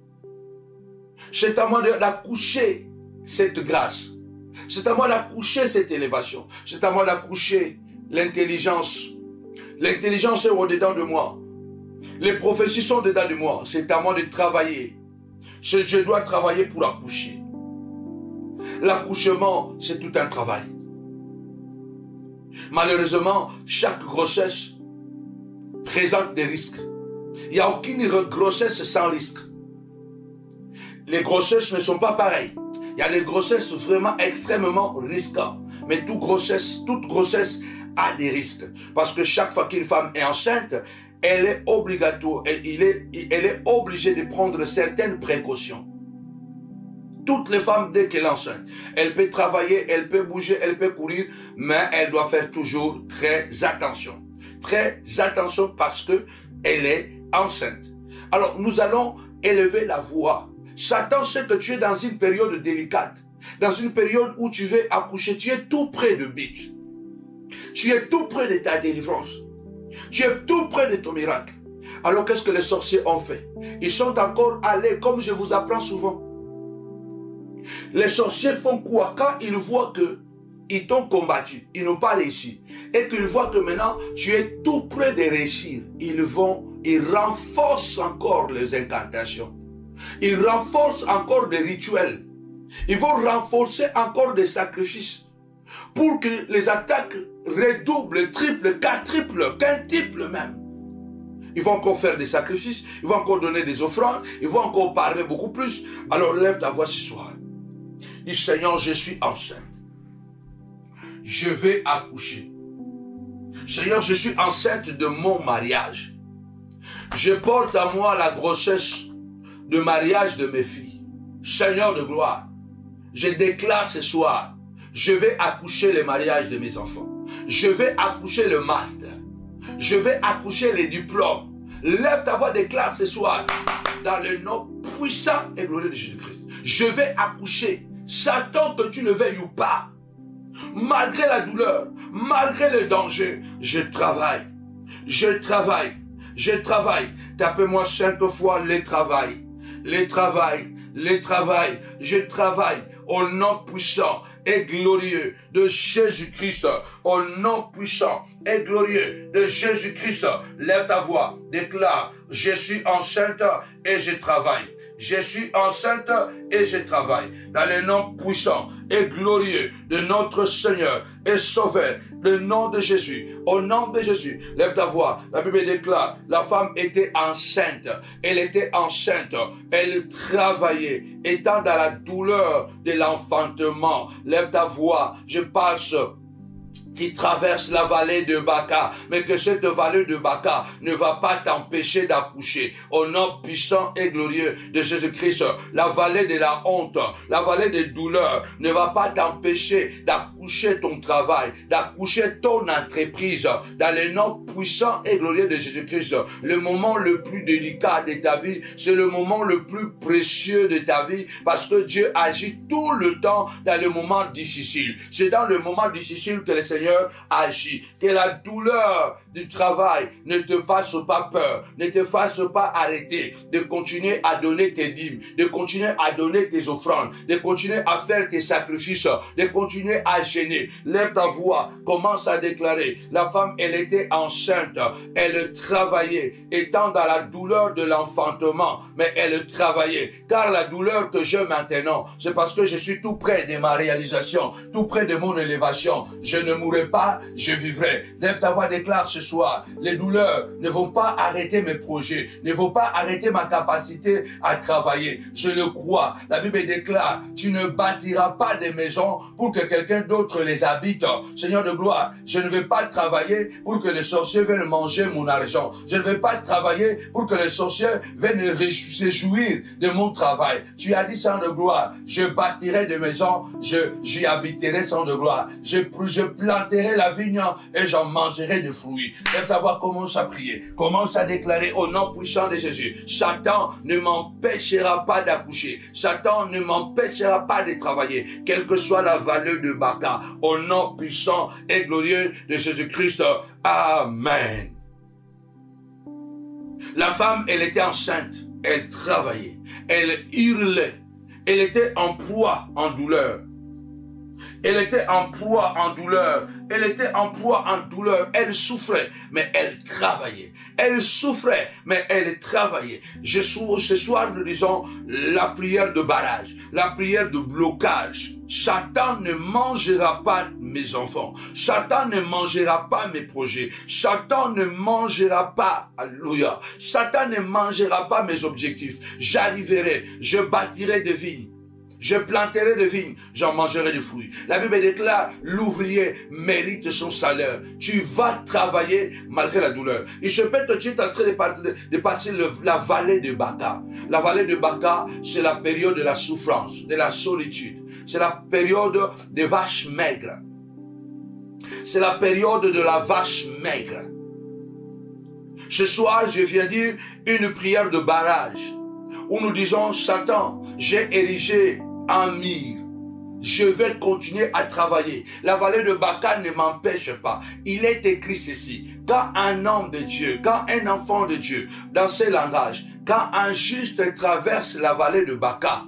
C'est à moi d'accoucher cette grâce. C'est à moi d'accoucher cette élévation. C'est à moi d'accoucher l'intelligence. L'intelligence est au-dedans de moi. Les prophéties sont dedans de moi. C'est à moi de travailler. Je dois travailler pour accoucher. L'accouchement, c'est tout un travail. Malheureusement, chaque grossesse présente des risques. Il n'y a aucune grossesse sans risque. Les grossesses ne sont pas pareilles. Il y a des grossesses vraiment extrêmement risquantes. Mais toute grossesse a des risques. Parce que chaque fois qu'une femme est enceinte, elle est obligatoire, elle est obligée de prendre certaines précautions. Toutes les femmes, dès qu'elle est enceinte, elle peut travailler, elle peut bouger, elle peut courir, mais elle doit faire toujours très attention. Très attention parce que elle est enceinte. Alors, nous allons élever la voix. Satan sait que tu es dans une période délicate, dans une période où tu veux accoucher, tu es tout près de but. Tu es tout près de ta délivrance. Tu es tout près de ton miracle. Alors, qu'est-ce que les sorciers ont fait? Ils sont encore allés, comme je vous apprends souvent. Les sorciers font quoi? Quand ils voient que ils t'ont combattu, ils n'ont pas réussi, et qu'ils voient que maintenant tu es tout près de réussir, ils renforcent encore les incantations, ils renforcent encore des rituels, ils vont renforcer encore des sacrifices pour que les attaques redoublent, triplent, quadruplent, quintuplent même. Ils vont encore faire des sacrifices, ils vont encore donner des offrandes, ils vont encore parler beaucoup plus. Alors lève ta voix ce soir. Dis, Seigneur, je suis enceinte. Je vais accoucher. Seigneur, je suis enceinte de mon mariage. Je porte à moi la grossesse de mariage de mes filles. Seigneur de gloire, je déclare ce soir, je vais accoucher le mariage de mes enfants. Je vais accoucher le master. Je vais accoucher les diplômes. Lève ta voix, déclare ce soir, dans le nom puissant et glorieux de Jésus-Christ. Je vais accoucher. Satan, que tu le veuilles ou pas, malgré la douleur, malgré le danger, je travaille. Je travaille. Je travaille. Tapez-moi 5 fois les travail. Les travail. Les travail. Je travaille au nom puissant et glorieux de Jésus-Christ. Au nom puissant et glorieux de Jésus-Christ. Lève ta voix. Déclare, je suis enceinte et je travaille. Je suis enceinte et je travaille. Dans le nom puissant et glorieux de notre Seigneur et Sauveur, le nom de Jésus. Au nom de Jésus, lève ta voix. La Bible déclare, la femme était enceinte. Elle était enceinte. Elle travaillait, étant dans la douleur de l'enfantement. Lève ta voix. Je passe qui traverse la vallée de Baca, mais que cette vallée de Baca ne va pas t'empêcher d'accoucher. Au nom puissant et glorieux de Jésus-Christ, la vallée de la honte, la vallée des douleurs ne va pas t'empêcher d'accoucher ton travail, d'accoucher ton entreprise. Dans le nom puissant et glorieux de Jésus-Christ, le moment le plus délicat de ta vie, c'est le moment le plus précieux de ta vie, parce que Dieu agit tout le temps dans le moment difficile. C'est dans le moment difficile que le Seigneur agit. Que la douleur du travail ne te fasse pas peur, ne te fasse pas arrêter de continuer à donner tes dîmes, de continuer à donner tes offrandes, de continuer à faire tes sacrifices, de continuer à gêner. Lève ta voix, commence à déclarer. La femme, elle était enceinte, elle travaillait, étant dans la douleur de l'enfantement, mais elle travaillait. Car la douleur que j'ai maintenant, c'est parce que je suis tout près de ma réalisation, tout près de mon élévation. Je ne mourrai pas, je vivrai. Lève ta voix, déclare ce soir. Les douleurs ne vont pas arrêter mes projets, ne vont pas arrêter ma capacité à travailler. Je le crois. La Bible déclare, tu ne bâtiras pas des maisons pour que quelqu'un d'autre les habite. Seigneur de gloire, je ne vais pas travailler pour que les sorciers viennent manger mon argent. Je ne vais pas travailler pour que les sorciers viennent se jouir de mon travail. Tu as dit, Seigneur de gloire, je bâtirai des maisons, j'y habiterai, Seigneur de gloire. Je planterai la vigne et j'en mangerai des fruits. Lève ta voix, commence à prier. Commence à déclarer au nom puissant de Jésus. Satan ne m'empêchera pas d'accoucher. Satan ne m'empêchera pas de travailler. Quelle que soit la vallée de Baca. Au nom puissant et glorieux de Jésus-Christ. Amen. La femme, elle était enceinte. Elle travaillait. Elle hurlait. Elle était en proie, en douleur. Elle était en proie, en douleur. Elle était en proie, en douleur. Elle souffrait, mais elle travaillait. Elle souffrait, mais elle travaillait. Ce soir, nous disons la prière de barrage, la prière de blocage. Satan ne mangera pas mes enfants. Satan ne mangera pas mes projets. Satan ne mangera pas, alléluia. Satan ne mangera pas mes objectifs. J'arriverai, je bâtirai des vignes. Je planterai des vignes, j'en mangerai des fruits. La Bible déclare, l'ouvrier mérite son salaire. Tu vas travailler malgré la douleur. Il se peut que tu es en train de passer la vallée de Baca. La vallée de Baca, c'est la période de la souffrance, de la solitude. C'est la période des vaches maigres. C'est la période de la vache maigre. Ce soir, je viens dire une prière de barrage où nous disons, Satan, j'ai érigé un mur. Je vais continuer à travailler. La vallée de Baca ne m'empêche pas. Il est écrit ceci. Quand un homme de Dieu, quand un enfant de Dieu, dans ce langage, quand un juste traverse la vallée de Baca,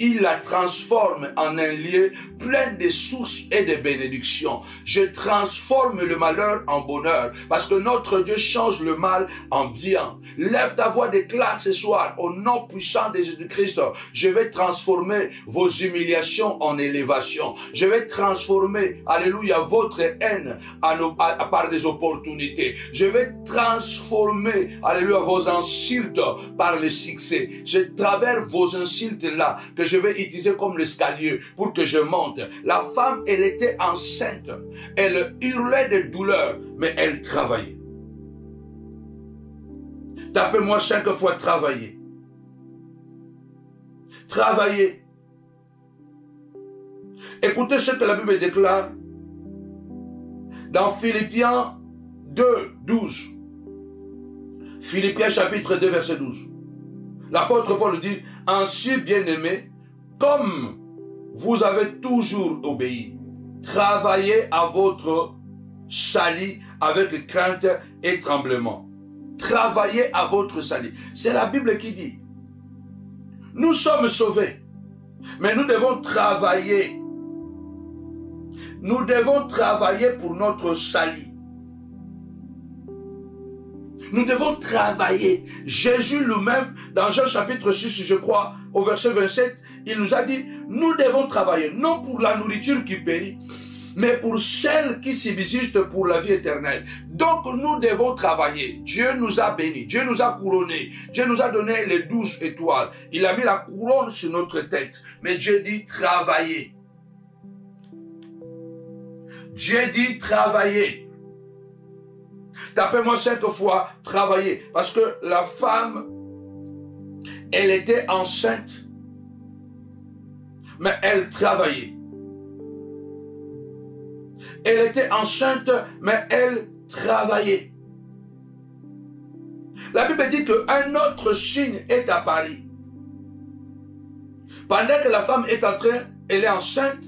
il la transforme en un lieu plein de sources et de bénédictions. Je transforme le malheur en bonheur parce que notre Dieu change le mal en bien. Lève ta voix, déclare ce soir au nom puissant de Jésus-Christ. Je vais transformer vos humiliations en élévation. Je vais transformer, alléluia, votre haine par des opportunités. Je vais transformer, alléluia, vos insultes par le succès. C'est à travers vos insultes là que je vais utiliser comme l'escalier pour que je monte. La femme, elle était enceinte. Elle hurlait de douleur, mais elle travaillait. Tapez-moi 5 fois travailler. Travailler. Écoutez ce que la Bible déclare dans Philippiens 2, 12. Philippiens chapitre 2, verset 12. L'apôtre Paul dit, ainsi bien-aimés, comme vous avez toujours obéi, travaillez à votre salut avec crainte et tremblement. Travaillez à votre salut. C'est la Bible qui dit, nous sommes sauvés, mais nous devons travailler. Nous devons travailler pour notre salut. Nous devons travailler. Jésus lui-même, dans Jean chapitre 6, je crois, au verset 27, il nous a dit, nous devons travailler, non pour la nourriture qui périt, mais pour celle qui subsiste pour la vie éternelle. Donc nous devons travailler. Dieu nous a bénis, Dieu nous a couronnés, Dieu nous a donné les 12 étoiles. Il a mis la couronne sur notre tête. Mais Dieu dit travailler. Dieu dit travailler. Tapez-moi 5 fois travailler. Parce que la femme, elle était enceinte, mais elle travaillait. Elle était enceinte, mais elle travaillait. La Bible dit qu'un autre signe est apparu. Pendant que la femme est en train, elle est enceinte,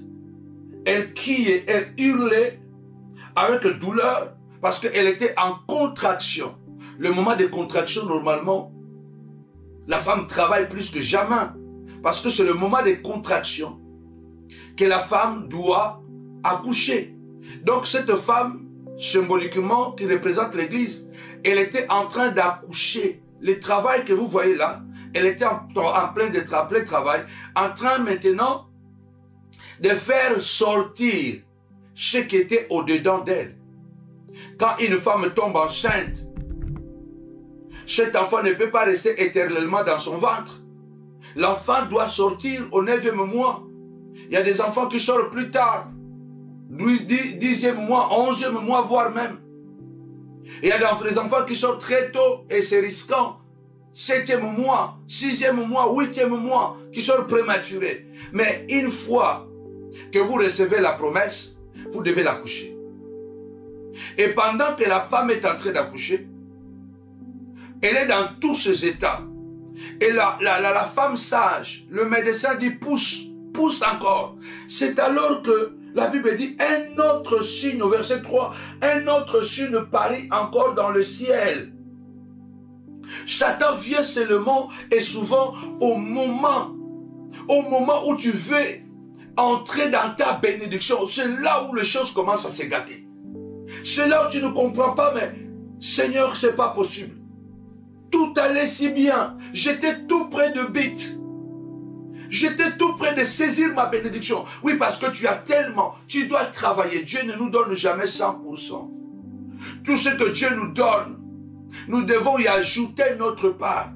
elle criait, elle hurlait avec douleur parce qu'elle était en contraction. Le moment de contraction, normalement, la femme travaille plus que jamais parce que c'est le moment de contraction que la femme doit accoucher. Donc cette femme, symboliquement, qui représente l'Église, elle était en train d'accoucher. Le travail que vous voyez là, elle était en plein travail, en train maintenant de faire sortir ce qui était au-dedans d'elle. Quand une femme tombe enceinte, cet enfant ne peut pas rester éternellement dans son ventre. L'enfant doit sortir au 9e mois. Il y a des enfants qui sortent plus tard, 10e mois, 11e mois, voire même. Il y a des enfants qui sortent très tôt et c'est risquant. 7e mois, 6e mois, 8e mois, qui sortent prématurés. Mais une fois que vous recevez la promesse, vous devez l'accoucher. Et pendant que la femme est en train d'accoucher, elle est dans tous ses états. Et la femme sage, le médecin dit pousse, pousse encore. C'est alors que la Bible dit un autre signe, au verset 3, un autre signe paraît encore dans le ciel. Satan vient seulement et souvent au moment où tu veux entrer dans ta bénédiction, c'est là où les choses commencent à se gâter. C'est là où tu ne comprends pas, mais Seigneur, c'est pas possible. Tout allait si bien. J'étais tout près de but. J'étais tout près de saisir ma bénédiction. Oui, parce que tu dois travailler. Dieu ne nous donne jamais 100%. Tout ce que Dieu nous donne, nous devons y ajouter notre part.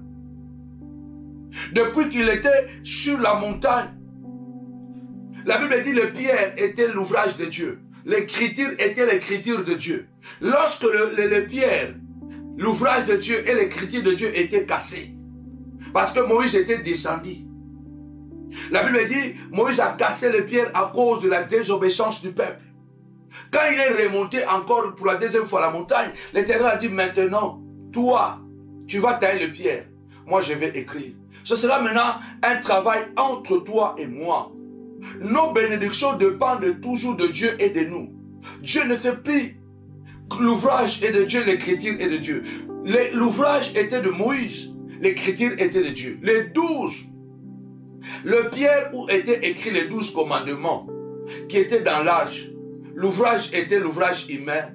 Depuis qu'il était sur la montagne, La Bible dit que les pierres étaient l'ouvrage de Dieu. L'écriture était l'écriture de Dieu. Lorsque les pierres, l'ouvrage de Dieu et l'écriture de Dieu étaient cassés, parce que Moïse était descendu. La Bible dit, Moïse a cassé les pierres à cause de la désobéissance du peuple. Quand il est remonté encore pour la deuxième fois à la montagne, l'Éternel a dit, maintenant, toi, tu vas tailler les pierres. Moi, je vais écrire. Ce sera maintenant un travail entre toi et moi. Nos bénédictions dépendent toujours de Dieu et de nous. Dieu ne fait plus l'ouvrage est de Dieu, l'écriture est de Dieu. L'ouvrage était de Moïse, l'écriture était de Dieu. Les 12, le pierre où étaient écrits les 12 commandements, qui étaient dans l'âge, l'ouvrage était l'ouvrage humain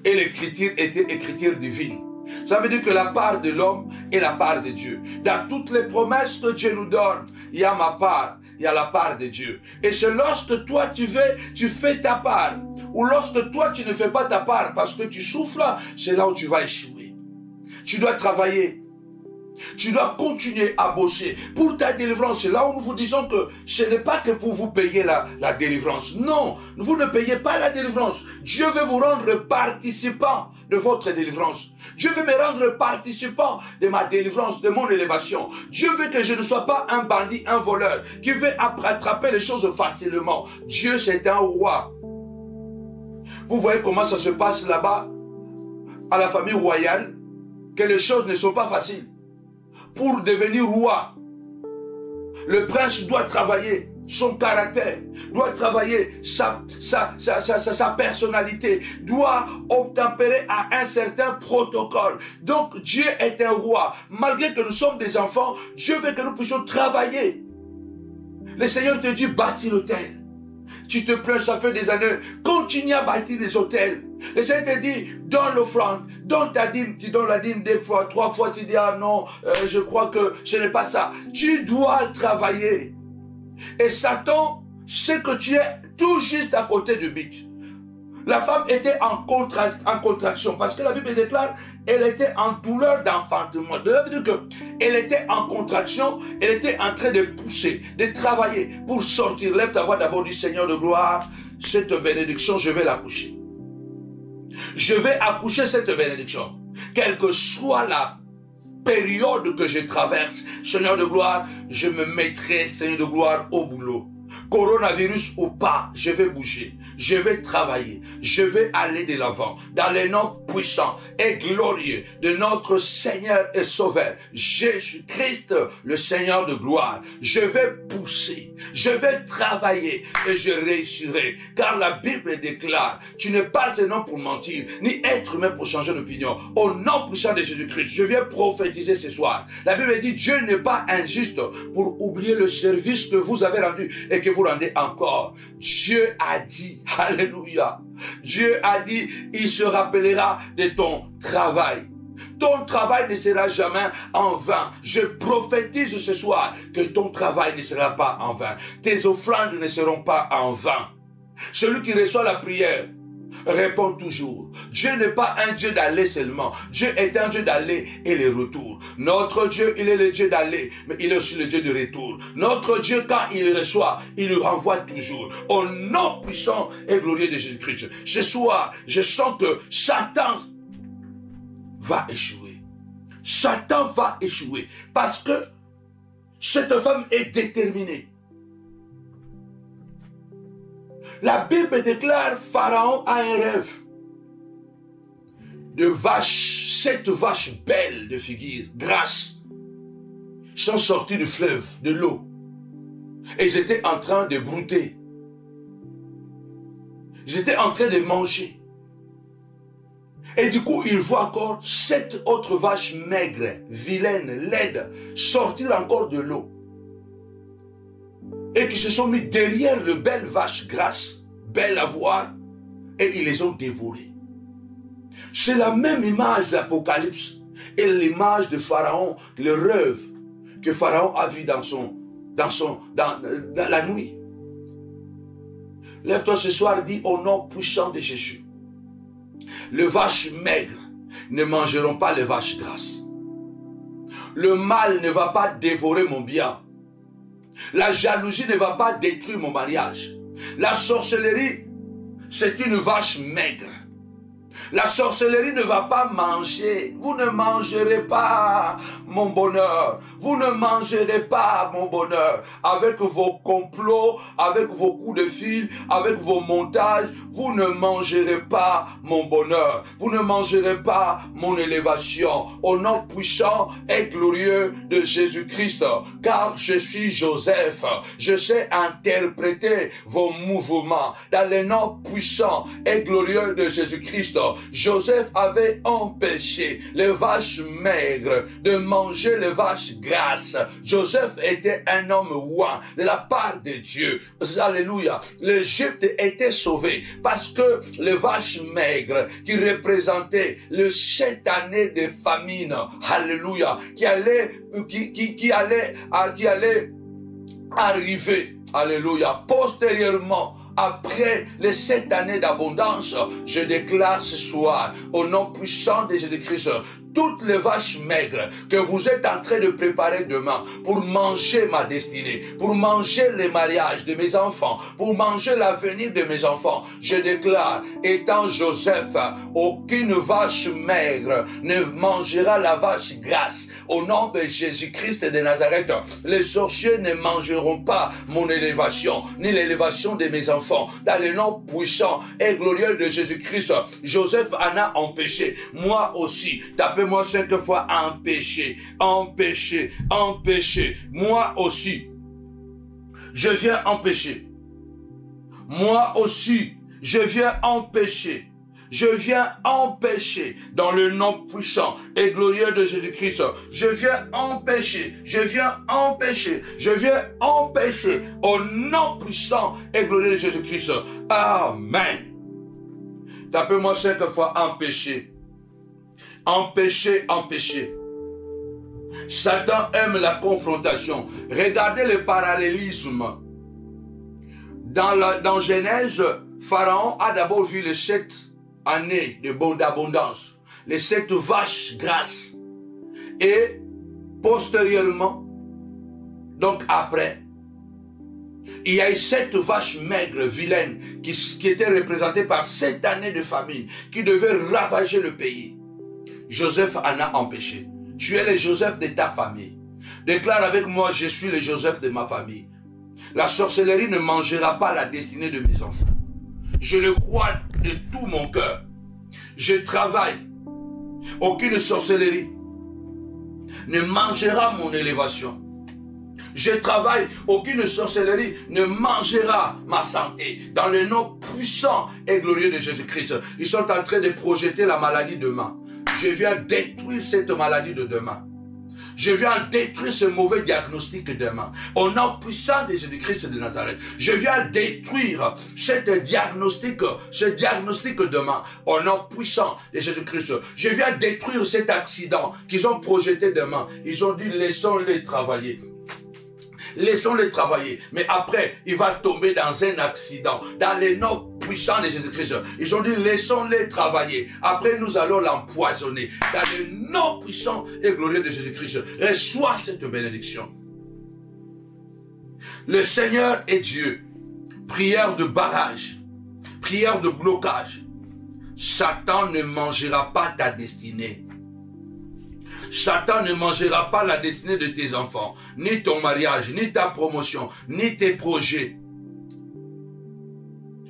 et l'écriture était écriture divine. Ça veut dire que la part de l'homme est la part de Dieu. Dans toutes les promesses que Dieu nous donne, il y a ma part, il y a la part de Dieu. Et c'est lorsque toi tu fais ta part, ou lorsque toi tu ne fais pas ta part parce que tu souffres, c'est là où tu vas échouer. Tu dois travailler. Tu dois continuer à bosser pour ta délivrance. C'est là où nous vous disons que ce n'est pas que pour vous payer la délivrance. Non, vous ne payez pas la délivrance. Dieu veut vous rendre participant de votre délivrance. Dieu veut me rendre participant de ma délivrance, de mon élévation. Dieu veut que je ne sois pas un bandit, un voleur, qui veut attraper les choses facilement. Dieu, c'est un roi. Vous voyez comment ça se passe là-bas, à la famille royale, que les choses ne sont pas faciles. Pour devenir roi, le prince doit travailler son caractère, doit travailler sa personnalité, doit obtempérer à un certain protocole. Donc Dieu est un roi. Malgré que nous sommes des enfants, Dieu veut que nous puissions travailler. Le Seigneur te dit, bâtis l'autel. Tu te plains, ça fait des années. Continue à bâtir des hôtels. Le Seigneur te dit, donne l'offrande, donne ta dîme. Tu donnes la dîme 2 fois, 3 fois, tu dis, ah non, je crois que ce n'est pas ça. Tu dois travailler. Et Satan sait que tu es tout juste à côté du but. La femme était en contraction, parce que la Bible déclare, elle était en douleur d'enfantement. Ça veut dire qu'elle était en contraction, elle était en train de pousser, de travailler pour sortir. Lève ta voix d'abord du Seigneur de gloire. Cette bénédiction, je vais l'accoucher. Je vais accoucher cette bénédiction. Quelle que soit la période que je traverse, Seigneur de gloire, je me mettrai, Seigneur de gloire, au boulot. Coronavirus ou pas, je vais bouger, je vais travailler, je vais aller de l'avant, dans le nom puissant et glorieux de notre Seigneur et Sauveur, Jésus-Christ, le Seigneur de gloire. Je vais pousser, je vais travailler et je réussirai, car la Bible déclare, tu n'es pas un homme pour mentir, ni être humain pour changer d'opinion. Au nom puissant de Jésus-Christ, je viens prophétiser ce soir. La Bible dit, Dieu n'est pas injuste pour oublier le service que vous avez rendu et que vous rendez encore. Dieu a dit, alléluia, Dieu a dit, il se rappellera de ton travail. Ton travail ne sera jamais en vain. Je prophétise ce soir que ton travail ne sera pas en vain. Tes offrandes ne seront pas en vain. Celui qui reçoit la prière répond toujours. Dieu n'est pas un Dieu d'aller seulement. Dieu est un Dieu d'aller et le retour. Notre Dieu, il est le Dieu d'aller, mais il est aussi le Dieu de retour. Notre Dieu, quand il reçoit, il le renvoie toujours. Au nom puissant et glorieux de Jésus-Christ. Ce soir, je sens que Satan va échouer. Satan va échouer. Parce que cette femme est déterminée. La Bible déclare, Pharaon a un rêve de vaches, 7 vaches belles de figure, grasses, sont sorties du fleuve, de l'eau. Et ils étaient en train de brouter. Ils étaient en train de manger. Et du coup, il voit encore 7 autres vaches maigres, vilaines, laides, sortir encore de l'eau. Et qui se sont mis derrière les belles vaches grasses, belles à voir, et ils les ont dévorées. C'est la même image d'Apocalypse et l'image de Pharaon, le rêve que Pharaon a vu dans la nuit. Lève-toi ce soir, dis au nom puissant de Jésus. Les vaches maigres ne mangeront pas les vaches grasses. Le mal ne va pas dévorer mon bien. La jalousie ne va pas détruire mon mariage. La sorcellerie, c'est une vache maigre. La sorcellerie ne va pas manger. Vous ne mangerez pas mon bonheur. Vous ne mangerez pas mon bonheur. Avec vos complots, avec vos coups de fil, avec vos montages, vous ne mangerez pas mon bonheur. Vous ne mangerez pas mon élévation. Au nom puissant et glorieux de Jésus-Christ. Car je suis Joseph. Je sais interpréter vos mouvements. Dans le nom puissant et glorieux de Jésus-Christ. Joseph avait empêché les vaches maigres de manger les vaches grasses. Joseph était un homme ouin de la part de Dieu. Alléluia. L'Égypte était sauvée parce que les vaches maigres qui représentaient les 7 années de famine, alléluia, qui allait arriver, alléluia, postérieurement, après les 7 années d'abondance, je déclare ce soir, au nom puissant de Jésus-Christ, toutes les vaches maigres que vous êtes en train de préparer demain pour manger ma destinée, pour manger les mariages de mes enfants, pour manger l'avenir de mes enfants, je déclare, étant Joseph, aucune vache maigre ne mangera la vache grasse. Au nom de Jésus-Christ de Nazareth, les sorciers ne mangeront pas mon élévation, ni l'élévation de mes enfants. Dans le nom puissant et glorieux de Jésus-Christ, Joseph en a empêché. Moi aussi, tapez-moi 5 fois empêcher, empêcher, empêcher. Moi aussi, je viens empêcher. Moi aussi, je viens empêcher. Je viens empêcher dans le nom puissant et glorieux de Jésus-Christ. Je viens empêcher, je viens empêcher, je viens empêcher au nom puissant et glorieux de Jésus-Christ. Amen. Tapez-moi 5 fois empêcher. Empêcher, empêcher. Satan aime la confrontation. Regardez le parallélisme. Dans Genèse, Pharaon a d'abord vu les 7 années d'abondance, les 7 vaches grasses. Et postérieurement, donc après, il y a eu 7 vaches maigres, vilaines, qui étaient représentées par 7 années de famine, qui devaient ravager le pays. Joseph en a empêché. Tu es le Joseph de ta famille. Déclare avec moi, je suis le Joseph de ma famille. La sorcellerie ne mangera pas la destinée de mes enfants. Je le crois de tout mon cœur. Je travaille. Aucune sorcellerie ne mangera mon élévation. Je travaille. Aucune sorcellerie ne mangera ma santé. Dans le nom puissant et glorieux de Jésus-Christ. Ils sont en train de projeter la maladie demain. Je viens détruire cette maladie de demain. Je viens détruire ce mauvais diagnostic demain. Au nom puissant de Jésus-Christ de Nazareth. Je viens détruire ce diagnostic demain. Au nom puissant de Jésus-Christ. Je viens détruire cet accident qu'ils ont projeté demain. Ils ont dit, laissons-les travailler. Laissons-les travailler. Mais après, il va tomber dans un accident. Dans les noms puissants de Jésus-Christ. Ils ont dit, laissons-les travailler. Après, nous allons l'empoisonner. Dans le nom puissant et glorieux de Jésus-Christ. Reçois cette bénédiction. Le Seigneur est Dieu. Prière de barrage. Prière de blocage. Satan ne mangera pas ta destinée. Satan ne mangera pas la destinée de tes enfants, ni ton mariage, ni ta promotion, ni tes projets.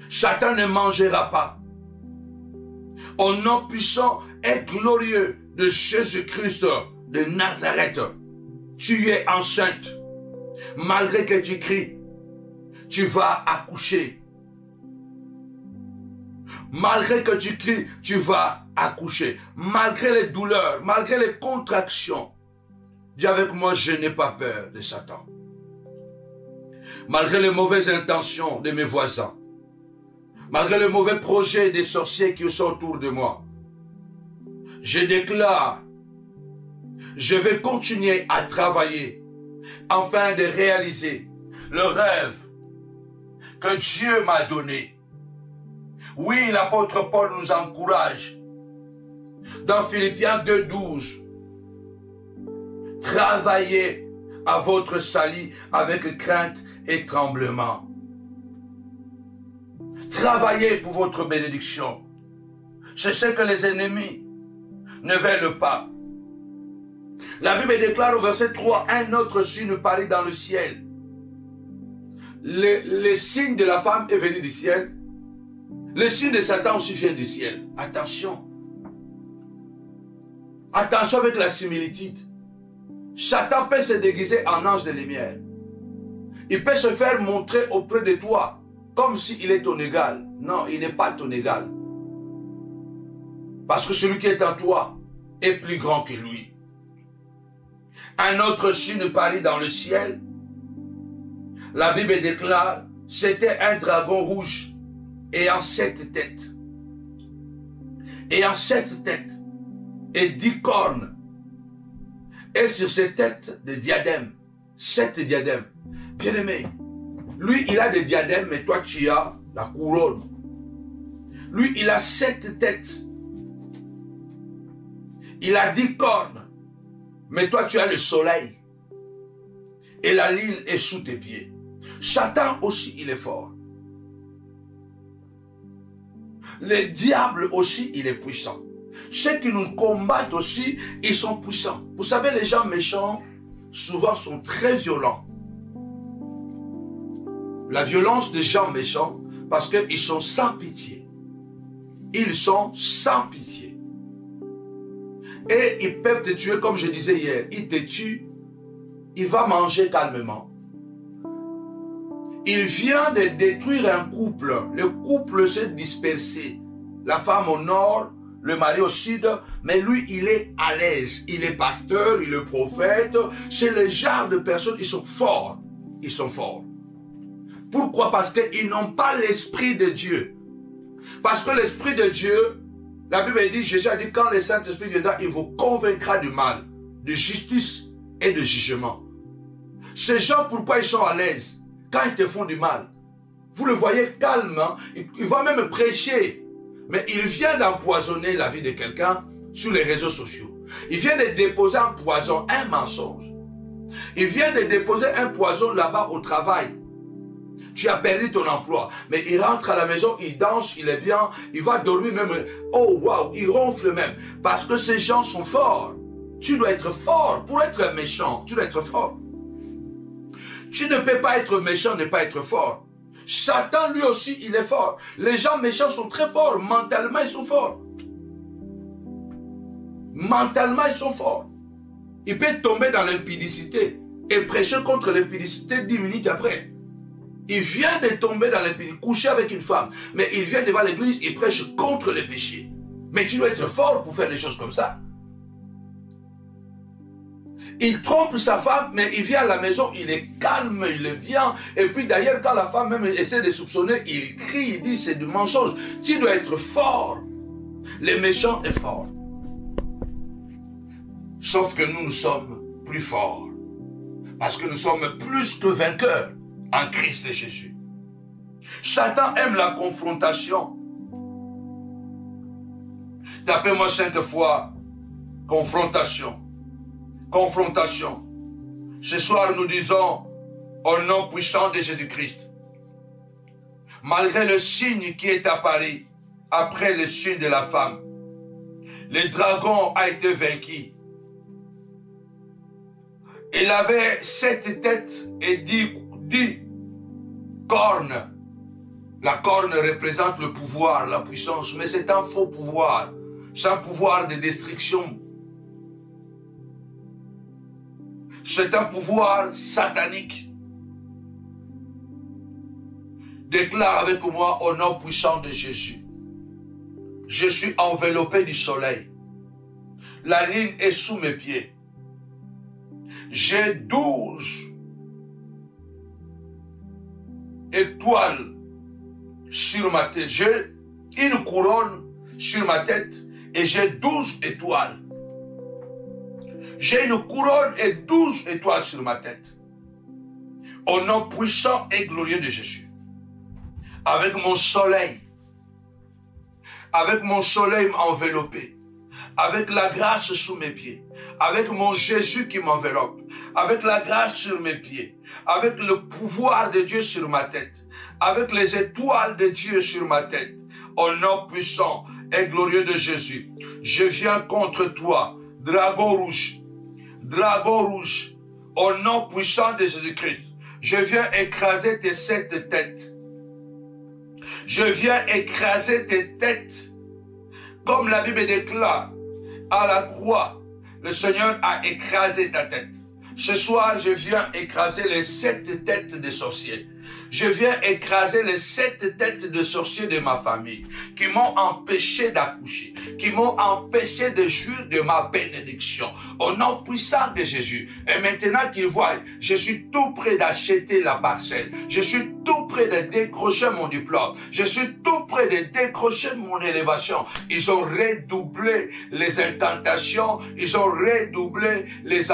Satan ne mangera pas. Au nom puissant et glorieux de Jésus-Christ de Nazareth, tu es enceinte. Malgré que tu cries, tu vas accoucher. Malgré que tu cries, tu vas accoucher. Malgré les douleurs, malgré les contractions. Dis avec moi, je n'ai pas peur de Satan. Malgré les mauvaises intentions de mes voisins. Malgré les mauvais projets des sorciers qui sont autour de moi. Je déclare, je vais continuer à travailler afin de réaliser le rêve que Dieu m'a donné. Oui, l'apôtre Paul nous encourage dans Philippiens 2:12. Travaillez à votre salut avec crainte et tremblement. Travaillez pour votre bénédiction. C'est ce que les ennemis ne veulent pas. La Bible déclare au verset 3, un autre signe paraît dans le ciel. Le signe de la femme est venu du ciel. Le signe de Satan aussi vient du ciel. Attention. Attention avec la similitude. Satan peut se déguiser en ange de lumière. Il peut se faire montrer auprès de toi comme s'il est ton égal. Non, il n'est pas ton égal. Parce que celui qui est en toi est plus grand que lui. Un autre signe paraît dans le ciel. La Bible déclare, c'était un dragon rouge ayant 7 têtes. Ayant 7 têtes et 10 cornes. Et sur ces têtes, des diadèmes. 7 diadèmes. Bien-aimé, lui, il a des diadèmes, mais toi, tu as la couronne. Lui, il a 7 têtes. Il a 10 cornes. Mais toi, tu as le soleil. Et la lune est sous tes pieds. Satan aussi, il est fort. Le diable aussi, il est puissant. Ceux qui nous combattent aussi, ils sont puissants. Vous savez, les gens méchants, souvent, sont très violents. La violence des gens méchants, parce qu'ils sont sans pitié. Ils sont sans pitié. Et ils peuvent te tuer, comme je disais hier. Ils te tuent, il va manger calmement. Il vient de détruire un couple. Le couple s'est dispersé. La femme au nord, le mari au sud, mais lui, il est à l'aise. Il est pasteur, il est prophète. C'est le genre de personnes, ils sont forts. Ils sont forts. Pourquoi? Parce qu'ils n'ont pas l'esprit de Dieu. Parce que l'esprit de Dieu, la Bible dit, Jésus a dit, quand le Saint-Esprit viendra, il vous convaincra du mal, de justice et de jugement. Ces gens, pourquoi ils sont à l'aise? Quand ils te font du mal, vous le voyez calme, hein? Il va même prêcher. Mais il vient d'empoisonner la vie de quelqu'un sur les réseaux sociaux. Il vient de déposer un poison, un mensonge. Il vient de déposer un poison là-bas au travail. Tu as perdu ton emploi. Mais il rentre à la maison, il danse, il est bien, il va dormir même. Oh waouh, il ronfle même. Parce que ces gens sont forts. Tu dois être fort. Pour être méchant, tu dois être fort. Tu ne peux pas être méchant, ne pas être fort. Satan, lui aussi, il est fort. Les gens méchants sont très forts. Mentalement, ils sont forts. Mentalement, ils sont forts. Il peut tomber dans l'impudicité et prêcher contre l'impudicité 10 minutes après. Il vient de tomber dans l'impudicité, coucher avec une femme. Mais il vient devant l'église, il prêche contre les péchés. Mais tu dois être fort pour faire des choses comme ça. Il trompe sa femme, mais il vient à la maison, il est calme, il est bien. Et puis d'ailleurs, quand la femme même essaie de soupçonner, il crie, il dit c'est du mensonge. Tu dois être fort. Les méchants sont forts. Sauf que nous sommes plus forts. Parce que nous sommes plus que vainqueurs en Christ Jésus. Satan aime la confrontation. Tapez-moi 5 fois confrontation. Confrontation. Ce soir, nous disons au nom puissant de Jésus-Christ, malgré le signe qui est apparu après le signe de la femme, le dragon a été vaincu. Il avait 7 têtes et 10 cornes. La corne représente le pouvoir, la puissance, mais c'est un faux pouvoir. C'est un pouvoir de destruction. C'est un pouvoir satanique. Déclare avec moi au nom puissant de Jésus. Je suis enveloppé du soleil. La ligne est sous mes pieds. J'ai 12 étoiles sur ma tête. J'ai une couronne sur ma tête et j'ai 12 étoiles. J'ai une couronne et 12 étoiles sur ma tête. Au nom puissant et glorieux de Jésus. Avec mon soleil enveloppé. avec la grâce sous mes pieds, avec mon Jésus qui m'enveloppe, avec la grâce sur mes pieds, avec le pouvoir de Dieu sur ma tête, avec les étoiles de Dieu sur ma tête, au nom puissant et glorieux de Jésus, je viens contre toi, dragon rouge, au nom puissant de Jésus-Christ. Je viens écraser tes 7 têtes. Je viens écraser tes têtes. Comme la Bible déclare, à la croix, le Seigneur a écrasé ta tête. Ce soir, je viens écraser les 7 têtes des sorciers. Je viens écraser les 7 têtes de sorciers de ma famille qui m'ont empêché d'accoucher, qui m'ont empêché de jouir de ma bénédiction. Au nom puissant de Jésus. Et maintenant qu'ils voient, je suis tout prêt d'acheter la parcelle. Je suis tout prêt de décrocher mon diplôme. Je suis tout prêt de décrocher mon élévation. Ils ont redoublé les incantations. Ils ont redoublé les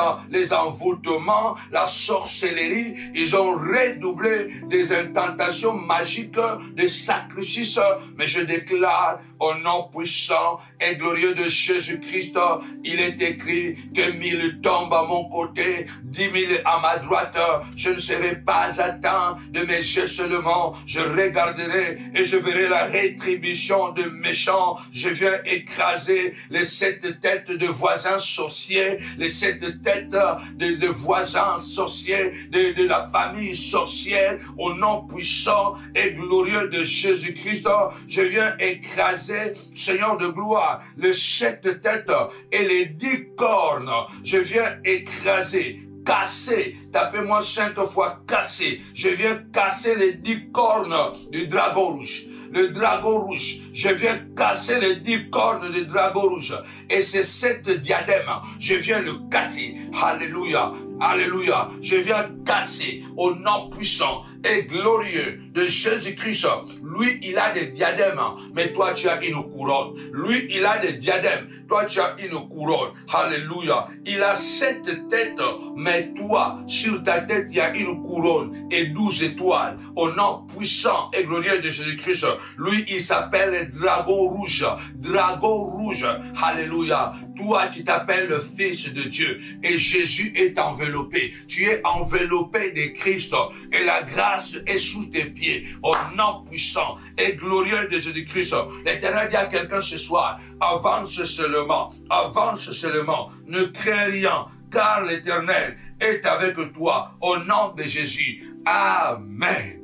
envoûtements, la sorcellerie. Ils ont redoublé les incantations magiques, des sacrifices, mais je déclare au nom puissant et glorieux de Jésus-Christ, il est écrit que 1000 tombent à mon côté, 10 000 à ma droite, je ne serai pas atteint de mes yeux seulement, je regarderai et je verrai la rétribution de méchants. Je viens écraser les 7 têtes de voisins sorciers, les 7 têtes de voisins sorciers, de la famille sorcière, au nom puissant et glorieux de Jésus-Christ. Je viens écraser, Seigneur de gloire, les 7 têtes et les 10 cornes. Je viens écraser, casser, tapez-moi 5 fois casser. Je viens casser les 10 cornes du dragon rouge. Le dragon rouge, je viens casser les 10 cornes du dragon rouge. Et ces 7 diadèmes, je viens le casser. Alléluia, alléluia. Je viens casser au nom puissant et glorieux de Jésus-Christ. Lui, il a des diadèmes, mais toi, tu as une couronne. Lui, il a des diadèmes, toi, tu as une couronne. Alléluia. Il a 7 têtes, mais toi, sur ta tête, il y a une couronne et 12 étoiles. Au nom puissant et glorieux de Jésus-Christ. Lui, il s'appelle Dragon Rouge. Dragon Rouge. Alléluia. Toi, tu t'appelles le Fils de Dieu. Et Jésus est enveloppé. Tu es enveloppé de Christ. Et la grâce est sous tes pieds. Au nom puissant et glorieux de Jésus-Christ. L'Éternel dit à quelqu'un ce soir, avance seulement. Avance seulement. Ne crains rien. Car l'Éternel est avec toi. Au nom de Jésus. Amen.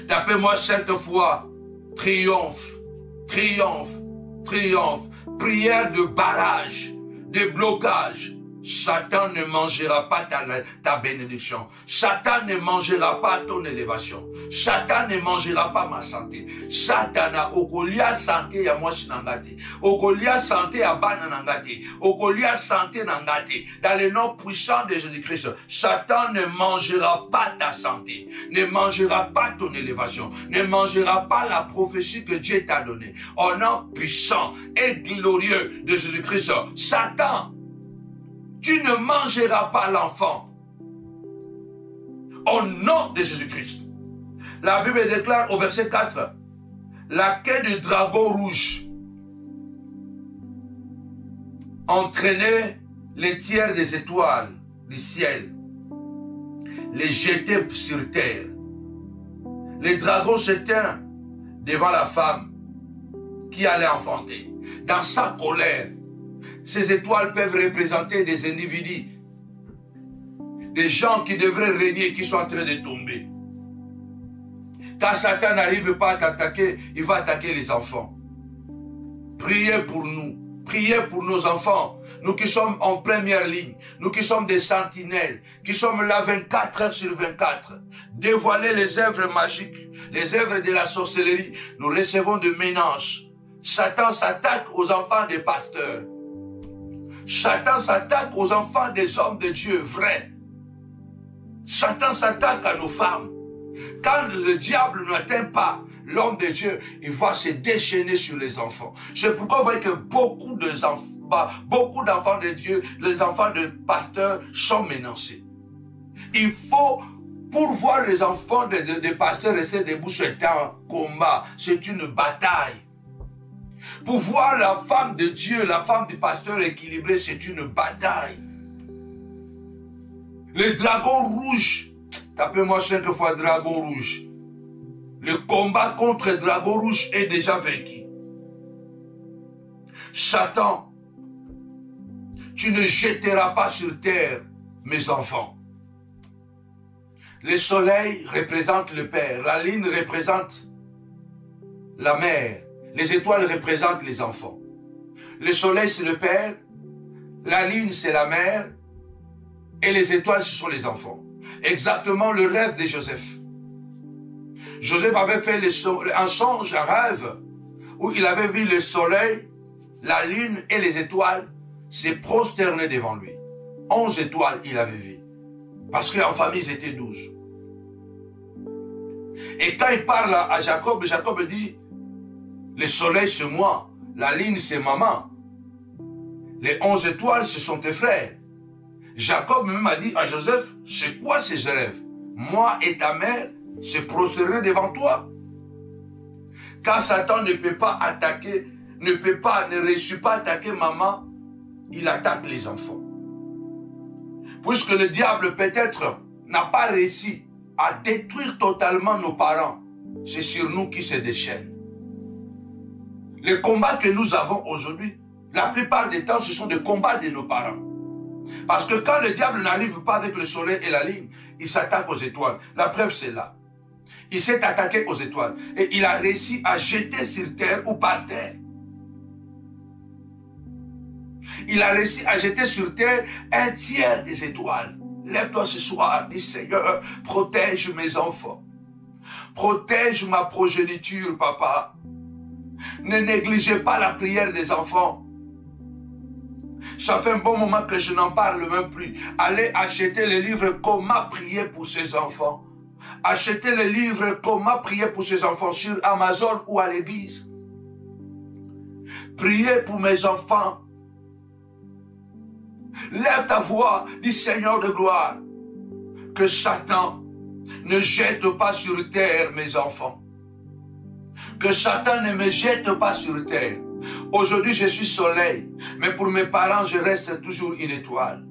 Tapez-moi 7 fois. Triomphe. Triomphe. Triomphe. Prière de barrage, de blocage. Satan ne mangera pas ta bénédiction. Satan ne mangera pas ton élévation. Satan ne mangera pas ma santé. Satan okolia santé ya mwasi nangati. Okolia santé ya bana nangati. Okolia santé nangati. Dans le nom puissant de Jésus-Christ, Satan ne mangera pas ta santé. Ne mangera pas ton élévation. Ne mangera pas la prophétie que Dieu t'a donnée. Au nom puissant et glorieux de Jésus-Christ, Satan, tu ne mangeras pas l'enfant. Au nom de Jésus-Christ. La Bible déclare au verset 4, la queue du dragon rouge entraînait les tiers des étoiles du ciel, les jetait sur terre. Le dragon s'éteint devant la femme qui allait enfanter. Dans sa colère, ces étoiles peuvent représenter des individus, des gens qui devraient régner, qui sont en train de tomber. Quand Satan n'arrive pas à t'attaquer, il va attaquer les enfants. Priez pour nous, priez pour nos enfants, nous qui sommes en première ligne, nous qui sommes des sentinelles, qui sommes là 24 heures sur 24. Dévoiler les œuvres magiques, les œuvres de la sorcellerie. Nous recevons de menaces. Satan s'attaque aux enfants des pasteurs. Satan s'attaque aux enfants des hommes de Dieu vrais. Satan s'attaque à nos femmes. Quand le diable n'atteint pas l'homme de Dieu, il va se déchaîner sur les enfants. C'est pourquoi vous voyez que beaucoup d'enfants de Dieu, les enfants de pasteurs sont menacés. Il faut, pour voir les enfants des pasteurs rester debout, c'est un combat, c'est une bataille. Pour voir la femme de Dieu, la femme du pasteur équilibrée, c'est une bataille. Le dragon rouge, tapez-moi 5 fois dragon rouge. Le combat contre le dragon rouge est déjà vaincu. Satan, tu ne jetteras pas sur terre mes enfants. Le soleil représente le Père, la lune représente la mère, les étoiles représentent les enfants. Le soleil c'est le Père, la lune c'est la mère, et les étoiles ce sont les enfants. Exactement le rêve de Joseph. Joseph avait fait un songe, un rêve, où il avait vu le soleil, la lune et les étoiles se prosterner devant lui. 11 étoiles il avait vu. Parce qu'en famille, ils étaient 12. Et quand il parle à Jacob, Jacob dit, le soleil c'est moi, la lune c'est maman. Les 11 étoiles, ce sont tes frères. Jacob même a dit à Joseph, c'est quoi ces rêves? Moi et ta mère se prosterner devant toi. Quand Satan ne peut pas attaquer, ne réussit pas à attaquer maman, il attaque les enfants. Puisque le diable peut-être n'a pas réussi à détruire totalement nos parents, c'est sur nous qui se déchaîne. Les combats que nous avons aujourd'hui, la plupart des temps, ce sont des combats de nos parents. Parce que quand le diable n'arrive pas avec le soleil et la lune, il s'attaque aux étoiles. La preuve, c'est là. Il s'est attaqué aux étoiles. Et il a réussi à jeter sur terre ou par terre. Il a réussi à jeter sur terre un tiers des étoiles. Lève-toi ce soir, dis Seigneur, protège mes enfants. Protège ma progéniture, papa. Ne négligez pas la prière des enfants. Ça fait un bon moment que je n'en parle même plus. Allez acheter le livre « Comment prier pour ses enfants ». Achetez le livre « Comment prier pour ses enfants » sur Amazon ou à l'église. Priez pour mes enfants. Lève ta voix, dis Seigneur de gloire, que Satan ne jette pas sur terre mes enfants. Que Satan ne me jette pas sur terre. Aujourd'hui, je suis soleil, mais pour mes parents, je reste toujours une étoile.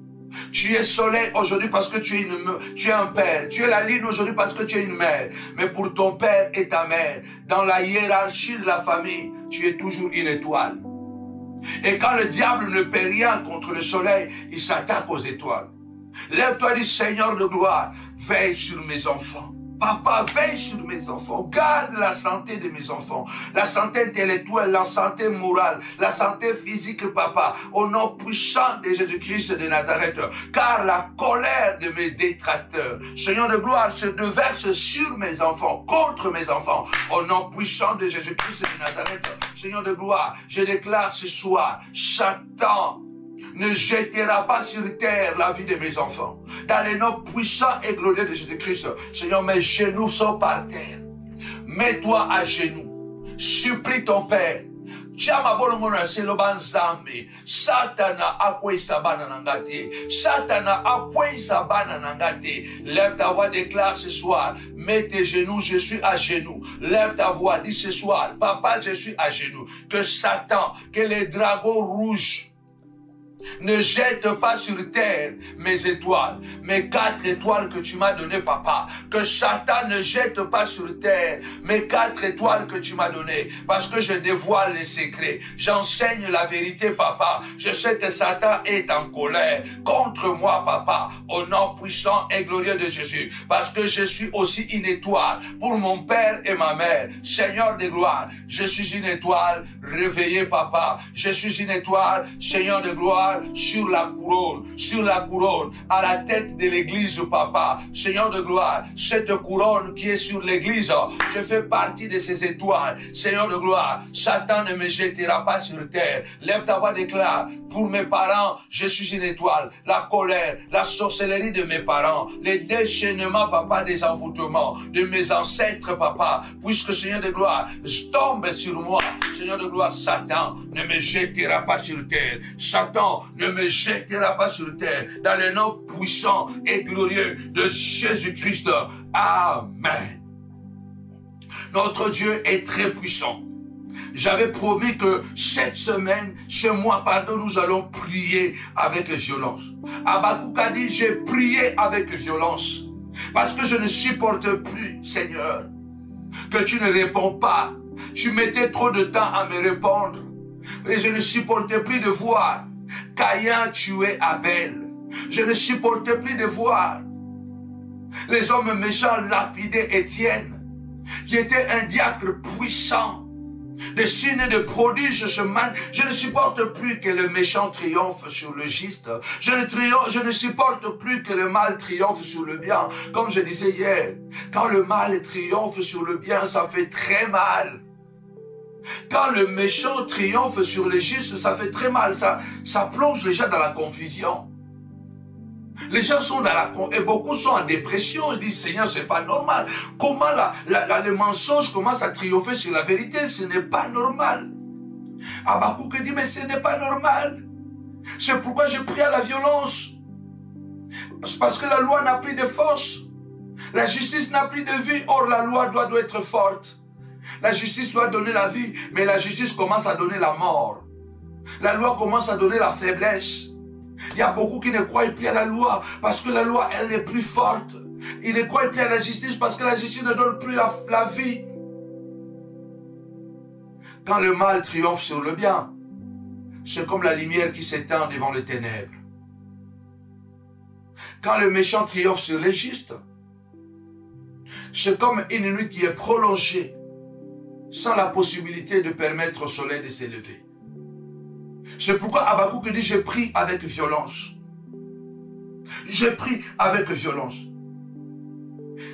Tu es soleil aujourd'hui parce que tu es un père. Tu es la lune aujourd'hui parce que tu es une mère. Mais pour ton père et ta mère, dans la hiérarchie de la famille, tu es toujours une étoile. Et quand le diable ne peut rien contre le soleil, il s'attaque aux étoiles. Lève-toi et dis Seigneur de gloire, veille sur mes enfants. Papa, veille sur mes enfants. Garde la santé de mes enfants. La santé intellectuelle, la santé morale, la santé physique, papa. Au nom puissant de Jésus-Christ de Nazareth. Car la colère de mes détracteurs, Seigneur de gloire, se déverse sur mes enfants, contre mes enfants. Au nom puissant de Jésus-Christ de Nazareth. Seigneur de gloire, je déclare ce soir, Satan ne jettera pas sur terre la vie de mes enfants. Dans les noms puissants et glorieux de Jésus-Christ, Seigneur, mes genoux sont par terre. Mets-toi à genoux. Supplie ton Père. Chama bolomona seloban zambi. Satana akwesa bana nangati. Satana akwesa bana nangati. Lève ta voix, déclare ce soir. Mets tes genoux, je suis à genoux. Lève ta voix, dis ce soir. Papa, je suis à genoux. Que Satan, que les dragons rouges ne jette pas sur terre mes étoiles, mes 4 étoiles que tu m'as données, papa. Que Satan ne jette pas sur terre mes 4 étoiles que tu m'as données, parce que je dévoile les secrets. J'enseigne la vérité, papa. Je sais que Satan est en colère contre moi, papa, au nom puissant et glorieux de Jésus, parce que je suis aussi une étoile pour mon père et ma mère. Seigneur de gloire, je suis une étoile réveillée, papa. Je suis une étoile, Seigneur de gloire, sur la couronne, à la tête de l'église, papa. Seigneur de gloire, cette couronne qui est sur l'église, je fais partie de ces étoiles. Seigneur de gloire, Satan ne me jettera pas sur terre. Lève ta voix, déclare, pour mes parents, je suis une étoile. La colère, la sorcellerie de mes parents, les déchaînements, papa, des envoûtements de mes ancêtres, papa, puisque Seigneur de gloire, tombe sur moi. Seigneur de gloire, Satan ne me jettera pas sur terre. Satan ne me jettera pas sur terre. Dans le nom puissant et glorieux de Jésus-Christ. Amen. Notre Dieu est très puissant. J'avais promis que cette semaine, ce mois, pardon, nous allons prier avec violence. Habakkuk a dit, j'ai prié avec violence. Parce que je ne supporte plus, Seigneur, que tu ne réponds pas. Tu mettais trop de temps à me répondre. Et je ne supportais plus de voir Caïn tuer Abel. Je ne supportais plus de voir les hommes méchants lapider Étienne, qui était un diacre puissant. Des signes et de prodiges se manent. Je ne supporte plus que le méchant triomphe sur le juste. Je ne supporte plus que le mal triomphe sur le bien. Comme je disais hier, quand le mal triomphe sur le bien, ça fait très mal. Quand le méchant triomphe sur le juste, ça fait très mal. Ça plonge les gens dans la confusion. Les gens sont dans et beaucoup sont en dépression. Ils disent, Seigneur, c'est pas normal. Comment le mensonge commence à triompher sur la vérité? Ce n'est pas normal. Habakkuk dit, mais ce n'est pas normal. C'est pourquoi je prie à la violence. Parce que la loi n'a plus de force. La justice n'a plus de vie. Or, la loi doit être forte. La justice doit donner la vie, mais la justice commence à donner la mort. La loi commence à donner la faiblesse. Il y a beaucoup qui ne croient plus à la loi parce que la loi, elle n'est plus forte. Ils ne croient plus à la justice parce que la justice ne donne plus la vie. Quand le mal triomphe sur le bien, c'est comme la lumière qui s'éteint devant les ténèbres. Quand le méchant triomphe sur les justes, c'est comme une nuit qui est prolongée sans la possibilité de permettre au soleil de s'élever. C'est pourquoi Habakkuk dit, je prie avec violence. Je prie avec violence.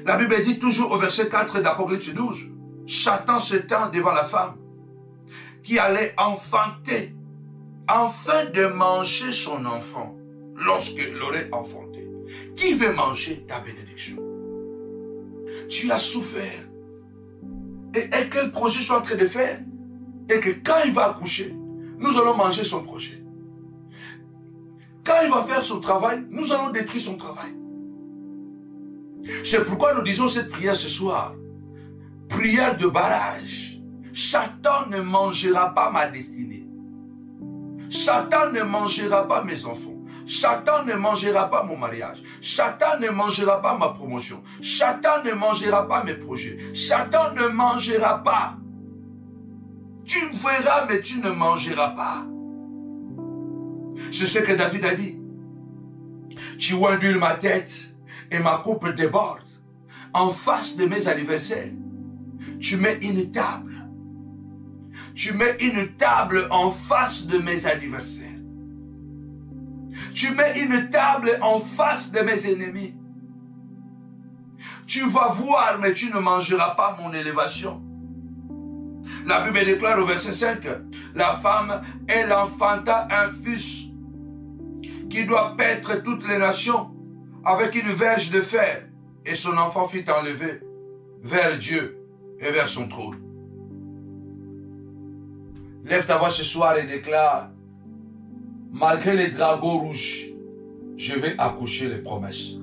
La Bible dit toujours au verset 4 d'Apocalypse 12, Satan s'étend devant la femme qui allait enfanter, afin de manger son enfant lorsqu'elle l'aurait enfanté. Qui veut manger ta bénédiction? Tu as souffert. Et quel projet soit en train de faire? Et que quand il va accoucher, nous allons manger son projet. Quand il va faire son travail, nous allons détruire son travail. C'est pourquoi nous disons cette prière ce soir. Prière de barrage. Satan ne mangera pas ma destinée. Satan ne mangera pas mes enfants. Satan ne mangera pas mon mariage. Satan ne mangera pas ma promotion. Satan ne mangera pas mes projets. Satan ne mangera pas. Tu me verras, mais tu ne mangeras pas. C'est ce que David a dit. Tu ondules ma tête et ma coupe déborde. En face de mes adversaires, tu mets une table. Tu mets une table en face de mes adversaires. Tu mets une table en face de mes ennemis. Tu vas voir, mais tu ne mangeras pas mon élévation. La Bible déclare au verset 5, la femme, elle enfanta un fils qui doit paître toutes les nations avec une verge de fer, et son enfant fut enlevé vers Dieu et vers son trône. Lève ta voix ce soir et déclare, malgré les dragons rouges, je vais accoucher les promesses.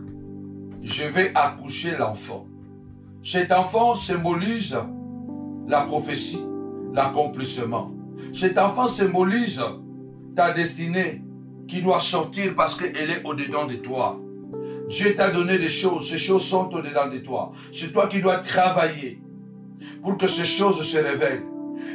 Je vais accoucher l'enfant. Cet enfant symbolise la prophétie, l'accomplissement. Cet enfant symbolise ta destinée qui doit sortir parce qu'elle est au-dedans de toi. Dieu t'a donné des choses, ces choses sont au-dedans de toi. C'est toi qui dois travailler pour que ces choses se révèlent.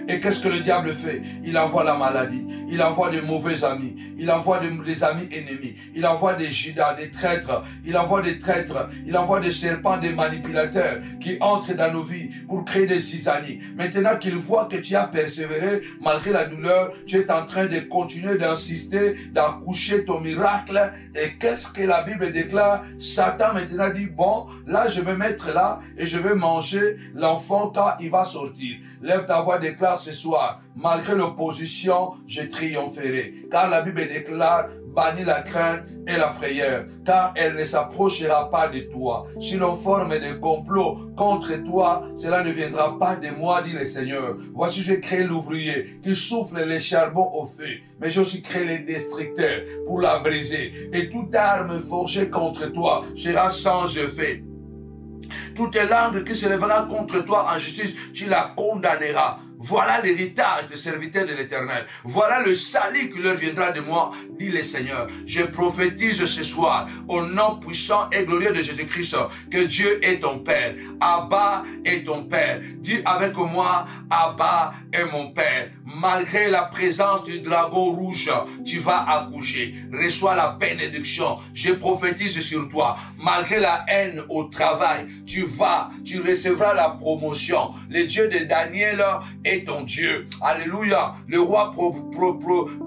Et qu'est-ce que le diable fait? Il envoie la maladie, il envoie des mauvais amis, il envoie des amis ennemis, il envoie des judas, des traîtres, il envoie des serpents, des manipulateurs qui entrent dans nos vies pour créer des zizanies. Maintenant qu'il voit que tu as persévéré, malgré la douleur, tu es en train de continuer d'insister, d'accoucher ton miracle. Et qu'est-ce que la Bible déclare? Satan maintenant dit, bon, là je vais mettre là et je vais manger l'enfant quand il va sortir. Lève ta voix, déclare ce soir, malgré l'opposition, je triompherai. Car la Bible déclare, bannis la crainte et la frayeur, car elle ne s'approchera pas de toi. Si l'on forme des complots contre toi, cela ne viendra pas de moi, dit le Seigneur. Voici, j'ai créé l'ouvrier qui souffle les charbons au feu, mais j'ai aussi créé les destructeurs pour la briser. Et toute arme forgée contre toi sera sans effet. Toute langue qui se lèvera contre toi en justice, tu la condamneras. voilà l'héritage des serviteurs de l'Éternel. Voilà le salut qui leur viendra de moi, dit le Seigneur. Je prophétise ce soir, au nom puissant et glorieux de Jésus-Christ, que Dieu est ton Père. Abba est ton Père. Dis avec moi, Abba est mon Père. Malgré la présence du dragon rouge, tu vas accoucher. Reçois la bénédiction. Je prophétise sur toi. Malgré la haine au travail, tu recevras la promotion. Le Dieu de Daniel est ton Dieu. Alléluia. Le roi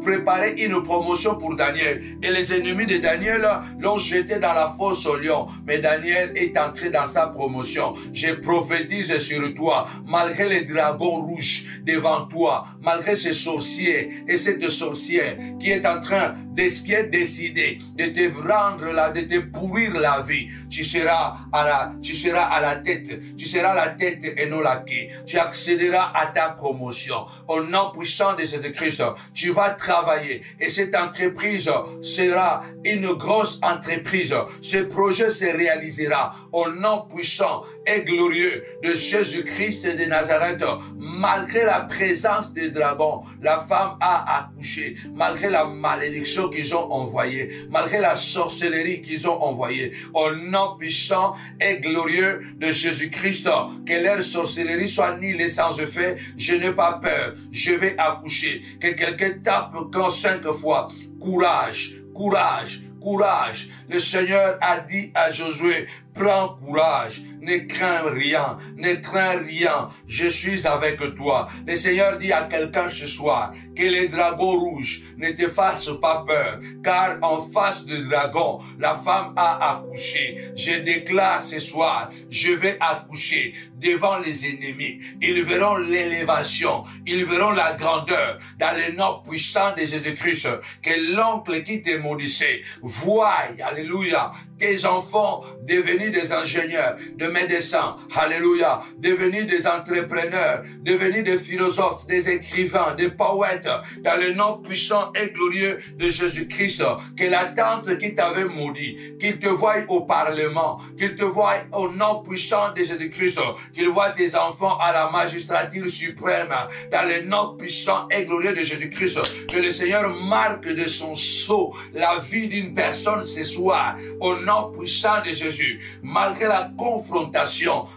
préparait une promotion pour Daniel. Et les ennemis de Daniel l'ont jeté dans la fosse au lion. Mais Daniel est entré dans sa promotion. Je prophétise sur toi. Malgré les dragons rouges devant toi, malgré ce sorcier et cette sorcière qui est en train qui est décidé de te rendre là, de te pourrir la vie, tu seras à la tête. Tu seras la tête et non la queue. Tu accéderas à ta promotion. Au nom puissant de Jésus-Christ, tu vas travailler et cette entreprise sera une grosse entreprise. Ce projet se réalisera au nom puissant et glorieux de Jésus-Christ de Nazareth. Malgré la présence des dragons, la femme a accouché. Malgré la malédiction qu'ils ont envoyée, malgré la sorcellerie qu'ils ont envoyée, au nom puissant et glorieux de Jésus-Christ, que leur sorcellerie soit nihilée sans effet. Je n'ai pas peur, je vais accoucher. Que quelqu'un tape 5 fois. Courage, courage, courage. Le Seigneur a dit à Josué, prends courage, ne crains rien, ne crains rien, je suis avec toi. Le Seigneur dit à quelqu'un ce soir, que les dragons rouges ne te fassent pas peur, car en face du dragon, la femme a accouché. Je déclare ce soir, je vais accoucher devant les ennemis. Ils verront l'élévation, ils verront la grandeur dans le nom puissant de Jésus-Christ, que l'oncle qui te maudissait voie, alléluia, tes enfants devenus des ingénieurs, des médecins, alléluia, devenus des entrepreneurs, devenus des philosophes, des écrivains, des poètes, dans le nom puissant et glorieux de Jésus-Christ, que la tante qui t'avait maudit, qu'il te voie au Parlement, qu'il te voie au nom puissant de Jésus-Christ, qu'il voie tes enfants à la magistrature suprême, dans le nom puissant et glorieux de Jésus-Christ, que le Seigneur marque de son sceau la vie d'une personne ce soir, au nom puissant de Jésus. Malgré la confrontation,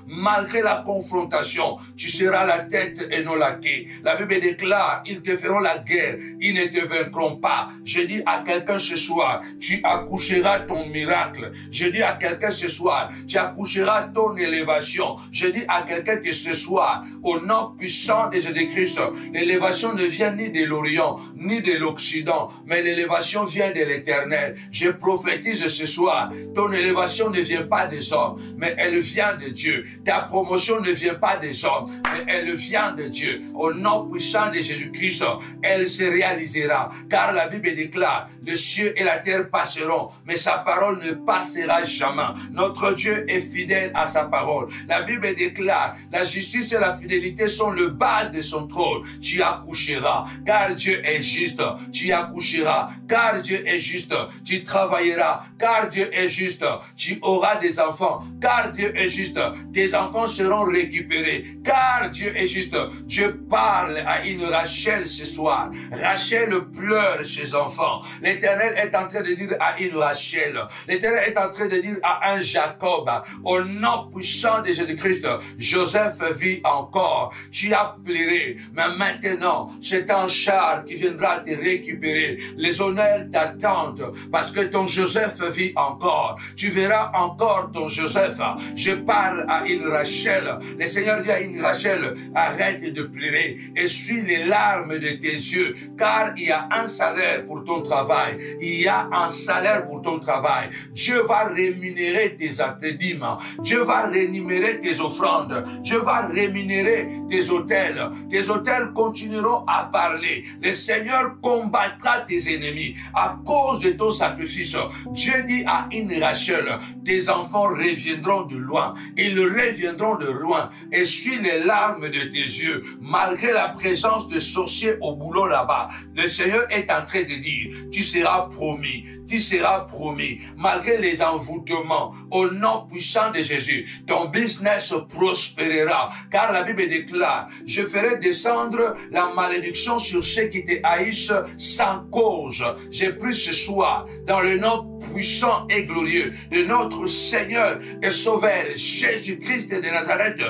tu seras la tête et non la queue. La Bible déclare, ils te feront la guerre, ils ne te vaincront pas. Je dis à quelqu'un ce soir, tu accoucheras ton miracle. Je dis à quelqu'un ce soir, tu accoucheras ton élévation. Je dis à quelqu'un que ce soir, au nom puissant de Jésus-Christ, l'élévation ne vient ni de l'Orient, ni de l'Occident, mais l'élévation vient de l'Éternel. Je prophétise ce soir, ton élévation ne vient pas des hommes, mais elle vient de Dieu. Ta promotion ne vient pas des hommes, mais elle vient de Dieu. Au nom puissant de Jésus-Christ, elle se réalisera. Car la Bible déclare, le ciel et la terre passeront, mais sa parole ne passera jamais. Notre Dieu est fidèle à sa parole. La Bible déclare, la justice et la fidélité sont le base de son trône. Tu accoucheras, car Dieu est juste. Tu accoucheras, car Dieu est juste. Tu travailleras, car Dieu est juste. Tu auras des enfants, car Dieu est juste. Tes enfants seront récupérés, car Dieu est juste. Dieu parle à une Rachel ce soir. Rachel pleure ses enfants. L'Éternel est en train de dire à une Rachel. L'Éternel est en train de dire à un Jacob, au nom puissant de Jésus-Christ, Joseph vit encore. Tu as pleuré, mais maintenant, c'est un char qui viendra te récupérer. Les honneurs t'attendent parce que ton Joseph vit encore. Tu verras encore ton Joseph. Je parle à une Rachel. Le Seigneur dit à une Rachel, arrête de pleurer, essuie les larmes de tes yeux, car il y a un salaire pour ton travail. Il y a un salaire pour ton travail. Dieu va rémunérer tes dîmes. Dieu va rémunérer tes offrandes. Dieu va rémunérer tes hôtels. Tes hôtels continueront à parler. Le Seigneur combattra tes ennemis à cause de ton sacrifice. Dieu dit à une béni Rachel, tes enfants reviendront de loin. Ils reviendront de loin. Essuie les larmes de tes yeux, malgré la présence de sorciers au boulot là-bas. Le Seigneur est en train de dire, tu seras promis. Tu seras promis, malgré les envoûtements, au nom puissant de Jésus, ton business prospérera, car la Bible déclare, je ferai descendre la malédiction sur ceux qui te haïssent sans cause. J'ai pris ce soir, dans le nom puissant et glorieux de notre Seigneur et Sauveur, Jésus-Christ de Nazareth,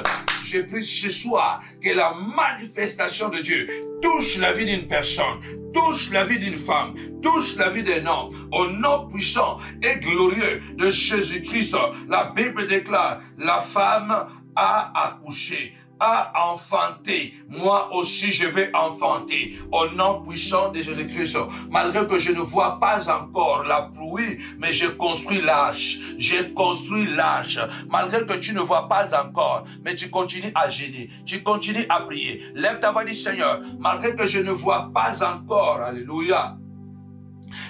j'ai pris ce soir que la manifestation de Dieu touche la vie d'une personne, touche la vie d'une femme, touche la vie d'un homme. Au nom puissant et glorieux de Jésus-Christ, la Bible déclare, la femme a accouché, a enfanté. Moi aussi, je vais enfanter. Au nom puissant de Jésus-Christ. Malgré que je ne vois pas encore la pluie, mais je construis l'arche. J'ai construit l'arche. Malgré que tu ne vois pas encore, mais tu continues à gêner. Tu continues à prier. Lève ta voix, dis Seigneur. Malgré que je ne vois pas encore, alléluia,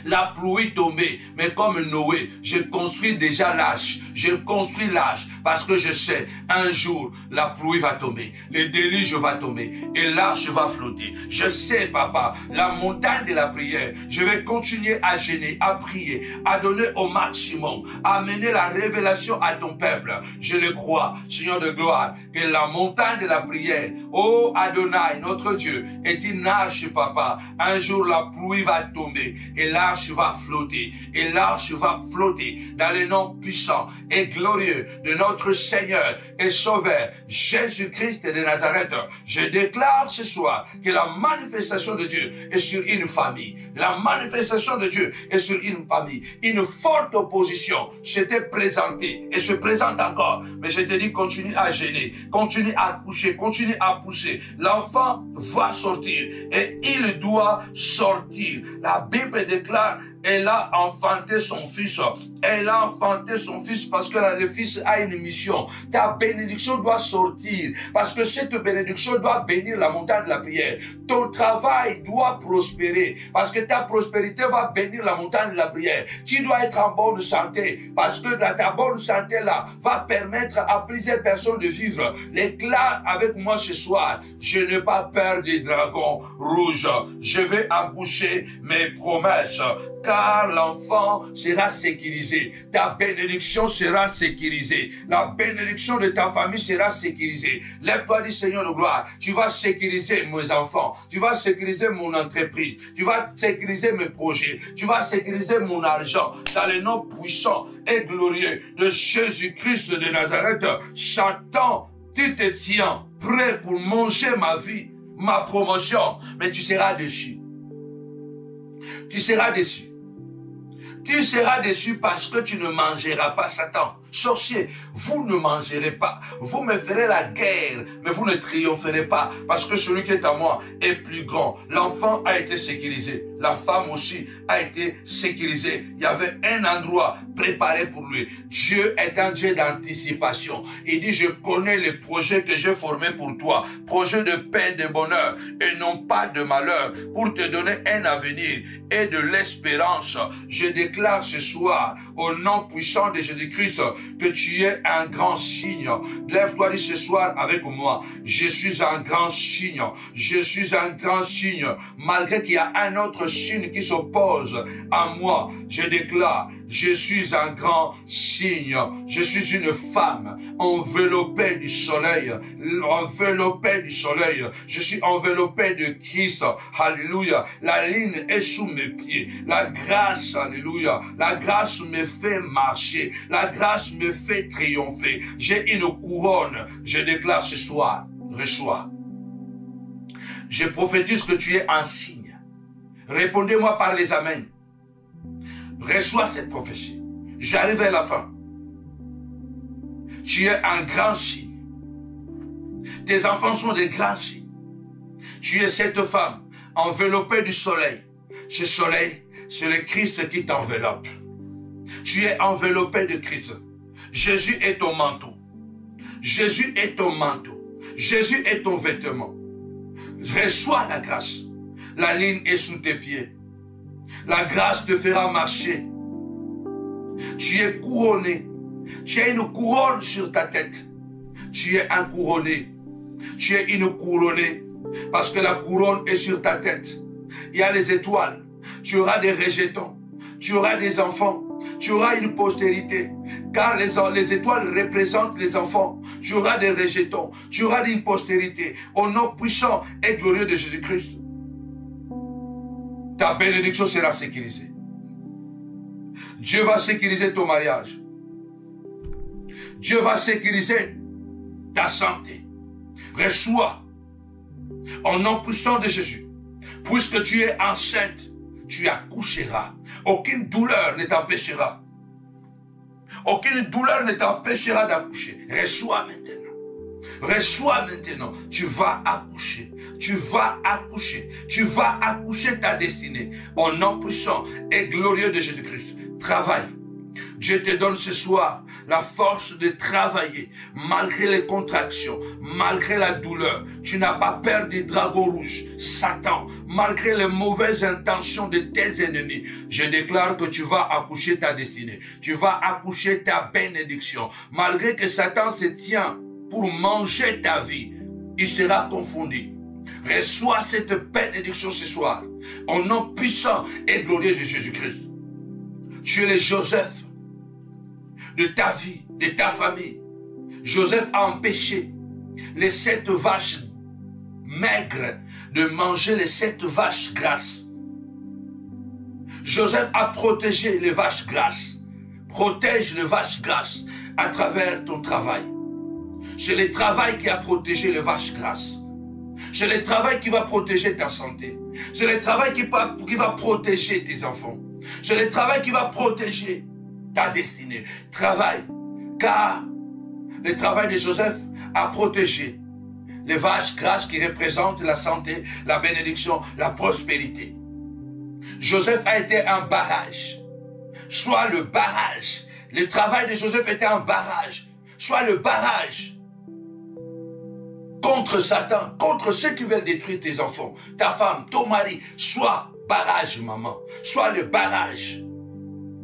la pluie tombée, mais comme Noé, je construis déjà l'arche. Je construis l'arche parce que je sais, un jour, la pluie va tomber, le déluge va tomber et l'arche va flotter. Je sais, papa, la montagne de la prière, je vais continuer à gêner, à prier, à donner au maximum, à amener la révélation à ton peuple. Je le crois, Seigneur de gloire, que la montagne de la prière, oh Adonai, notre Dieu, est une arche, papa. Un jour, la pluie va tomber et l'arche va flotter, et l'arche va flotter dans le nom puissant et glorieux de notre Seigneur et Sauveur, Jésus-Christ de Nazareth. Je déclare ce soir que la manifestation de Dieu est sur une famille. La manifestation de Dieu est sur une famille. Une forte opposition s'était présentée et se présente encore. Mais je te dis, continue à gêner, continue à coucher, continue à pousser. L'enfant va sortir et il doit sortir. La Bible déclare, elle a enfanté son fils. Elle a enfanté son fils parce que le fils a une mission. Ta bénédiction doit sortir parce que cette bénédiction doit bénir la montagne de la prière. Ton travail doit prospérer parce que ta prospérité va bénir la montagne de la prière. Tu dois être en bonne santé parce que ta bonne santé là va permettre à plusieurs personnes de vivre. Déclare avec moi ce soir, je n'ai pas peur des dragons rouges. Je vais accoucher mes promesses. Car l'enfant sera sécurisé. Ta bénédiction sera sécurisée. La bénédiction de ta famille sera sécurisée. Lève-toi, dis Seigneur de gloire, tu vas sécuriser mes enfants. Tu vas sécuriser mon entreprise. Tu vas sécuriser mes projets. Tu vas sécuriser mon argent. Dans le nom puissant et glorieux de Jésus-Christ de Nazareth, Satan, tu te tiens prêt pour manger ma vie, ma promotion, mais tu seras déçu. Tu seras déçu. Tu seras déçu parce que tu ne mangeras pas Satan. Sorcier, vous ne mangerez pas. Vous me ferez la guerre, mais vous ne triompherez pas. Parce que celui qui est à moi est plus grand. L'enfant a été sécurisé. La femme aussi a été sécurisée. Il y avait un endroit préparé pour lui. Dieu est un Dieu d'anticipation. Il dit, je connais les projets que j'ai formés pour toi. Projets de paix, de bonheur et non pas de malheur. Pour te donner un avenir et de l'espérance. Je déclare ce soir, au nom puissant de Jésus-Christ, que tu es un grand signe. Lève-toi dit ce soir avec moi. Je suis un grand signe. Je suis un grand signe. Malgré qu'il y a un autre signe qui s'oppose à moi, je déclare, je suis un grand signe. Je suis une femme enveloppée du soleil. Enveloppée du soleil. Je suis enveloppée de Christ. Alléluia. La ligne est sous mes pieds. La grâce, alléluia. La grâce me fait marcher. La grâce me fait triompher. J'ai une couronne. Je déclare ce soir, reçois. Je prophétise que tu es un signe. Répondez-moi par les amens. Reçois cette prophétie. J'arrive à la fin. Tu es un grand signe. Tes enfants sont des grands signes. Tu es cette femme enveloppée du soleil. Ce soleil, c'est le Christ qui t'enveloppe. Tu es enveloppé de Christ. Jésus est ton manteau. Jésus est ton manteau. Jésus est ton vêtement. Reçois la grâce. La ligne est sous tes pieds. La grâce te fera marcher. Tu es couronné. Tu as une couronne sur ta tête. Tu es un couronné. Tu es une couronnée. Parce que la couronne est sur ta tête. Il y a les étoiles. Tu auras des rejetons. Tu auras des enfants. Tu auras une postérité. Car les étoiles représentent les enfants. Tu auras des rejetons. Tu auras une postérité. Au nom puissant et glorieux de Jésus-Christ. Ta bénédiction sera sécurisée. Dieu va sécuriser ton mariage. Dieu va sécuriser ta santé. Reçois, au nom puissant de Jésus, puisque tu es enceinte, tu accoucheras. Aucune douleur ne t'empêchera. Aucune douleur ne t'empêchera d'accoucher. Reçois maintenant. Reçois maintenant. Tu vas accoucher. Tu vas accoucher. Tu vas accoucher ta destinée. Au nom puissant et glorieux de Jésus-Christ. Travaille. Dieu te donne ce soir la force de travailler malgré les contractions, malgré la douleur. Tu n'as pas peur des dragons rouges, Satan, malgré les mauvaises intentions de tes ennemis. Je déclare que tu vas accoucher ta destinée. Tu vas accoucher ta bénédiction. Malgré que Satan se tient pour manger ta vie, il sera confondu. Reçois cette bénédiction ce soir, au nom puissant et glorieux de Jésus-Christ. Tu es le Joseph de ta vie, de ta famille. Joseph a empêché les 7 vaches maigres de manger les 7 vaches grasses. Joseph a protégé les vaches grasses. Protège les vaches grasses à travers ton travail. C'est le travail qui a protégé les vaches grasses. C'est le travail qui va protéger ta santé. C'est le travail qui va protéger tes enfants. C'est le travail qui va protéger ta destinée. Travaille, car le travail de Joseph a protégé les vaches grasses qui représentent la santé, la bénédiction, la prospérité. Joseph a été un barrage. Soit le barrage. Le travail de Joseph était un barrage. Soit le barrage contre Satan, contre ceux qui veulent détruire tes enfants, ta femme, ton mari. Soit barrage, maman. Soit le barrage.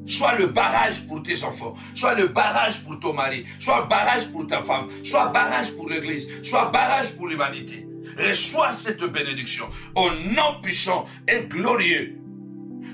Soit le barrage pour tes enfants. Soit le barrage pour ton mari. Soit barrage pour ta femme. Soit barrage pour l'église. Soit barrage pour l'humanité. Reçois cette bénédiction au nom puissant et glorieux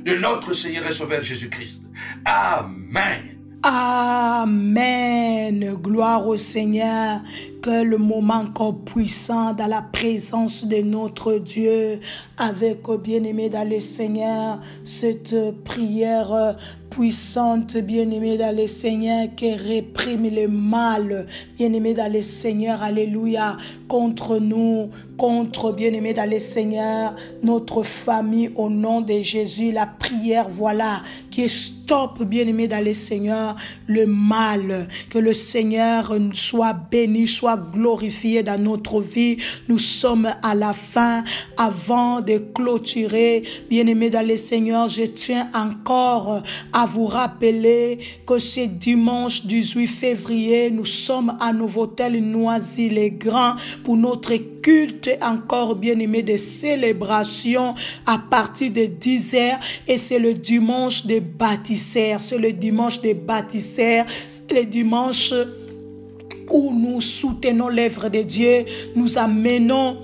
de notre Seigneur et Sauveur Jésus-Christ. Amen. Amen. Gloire au Seigneur. Que le moment encore puissant dans la présence de notre Dieu, avec bien-aimé dans le Seigneur, cette prière puissante, bien-aimé dans le Seigneur, qui réprime le mal, bien-aimé dans le Seigneur, alléluia, contre nous, contre, bien-aimé dans le Seigneur, notre famille, au nom de Jésus, la prière, voilà, qui stoppe, bien-aimé dans le Seigneur, le mal, que le Seigneur soit béni, soit glorifié dans notre vie. Nous sommes à la fin. Avant de clôturer, bien-aimé dans le Seigneur, je tiens encore à vous rappeler que ce dimanche 18 février, nous sommes à Novotel Noisy-les-Grands pour notre culte encore bien-aimé de célébration à partir de 10h, et c'est le dimanche des bâtisseurs. C'est le dimanche des bâtisseurs. C'est le dimanche où nous soutenons l'œuvre de Dieu, nous amenons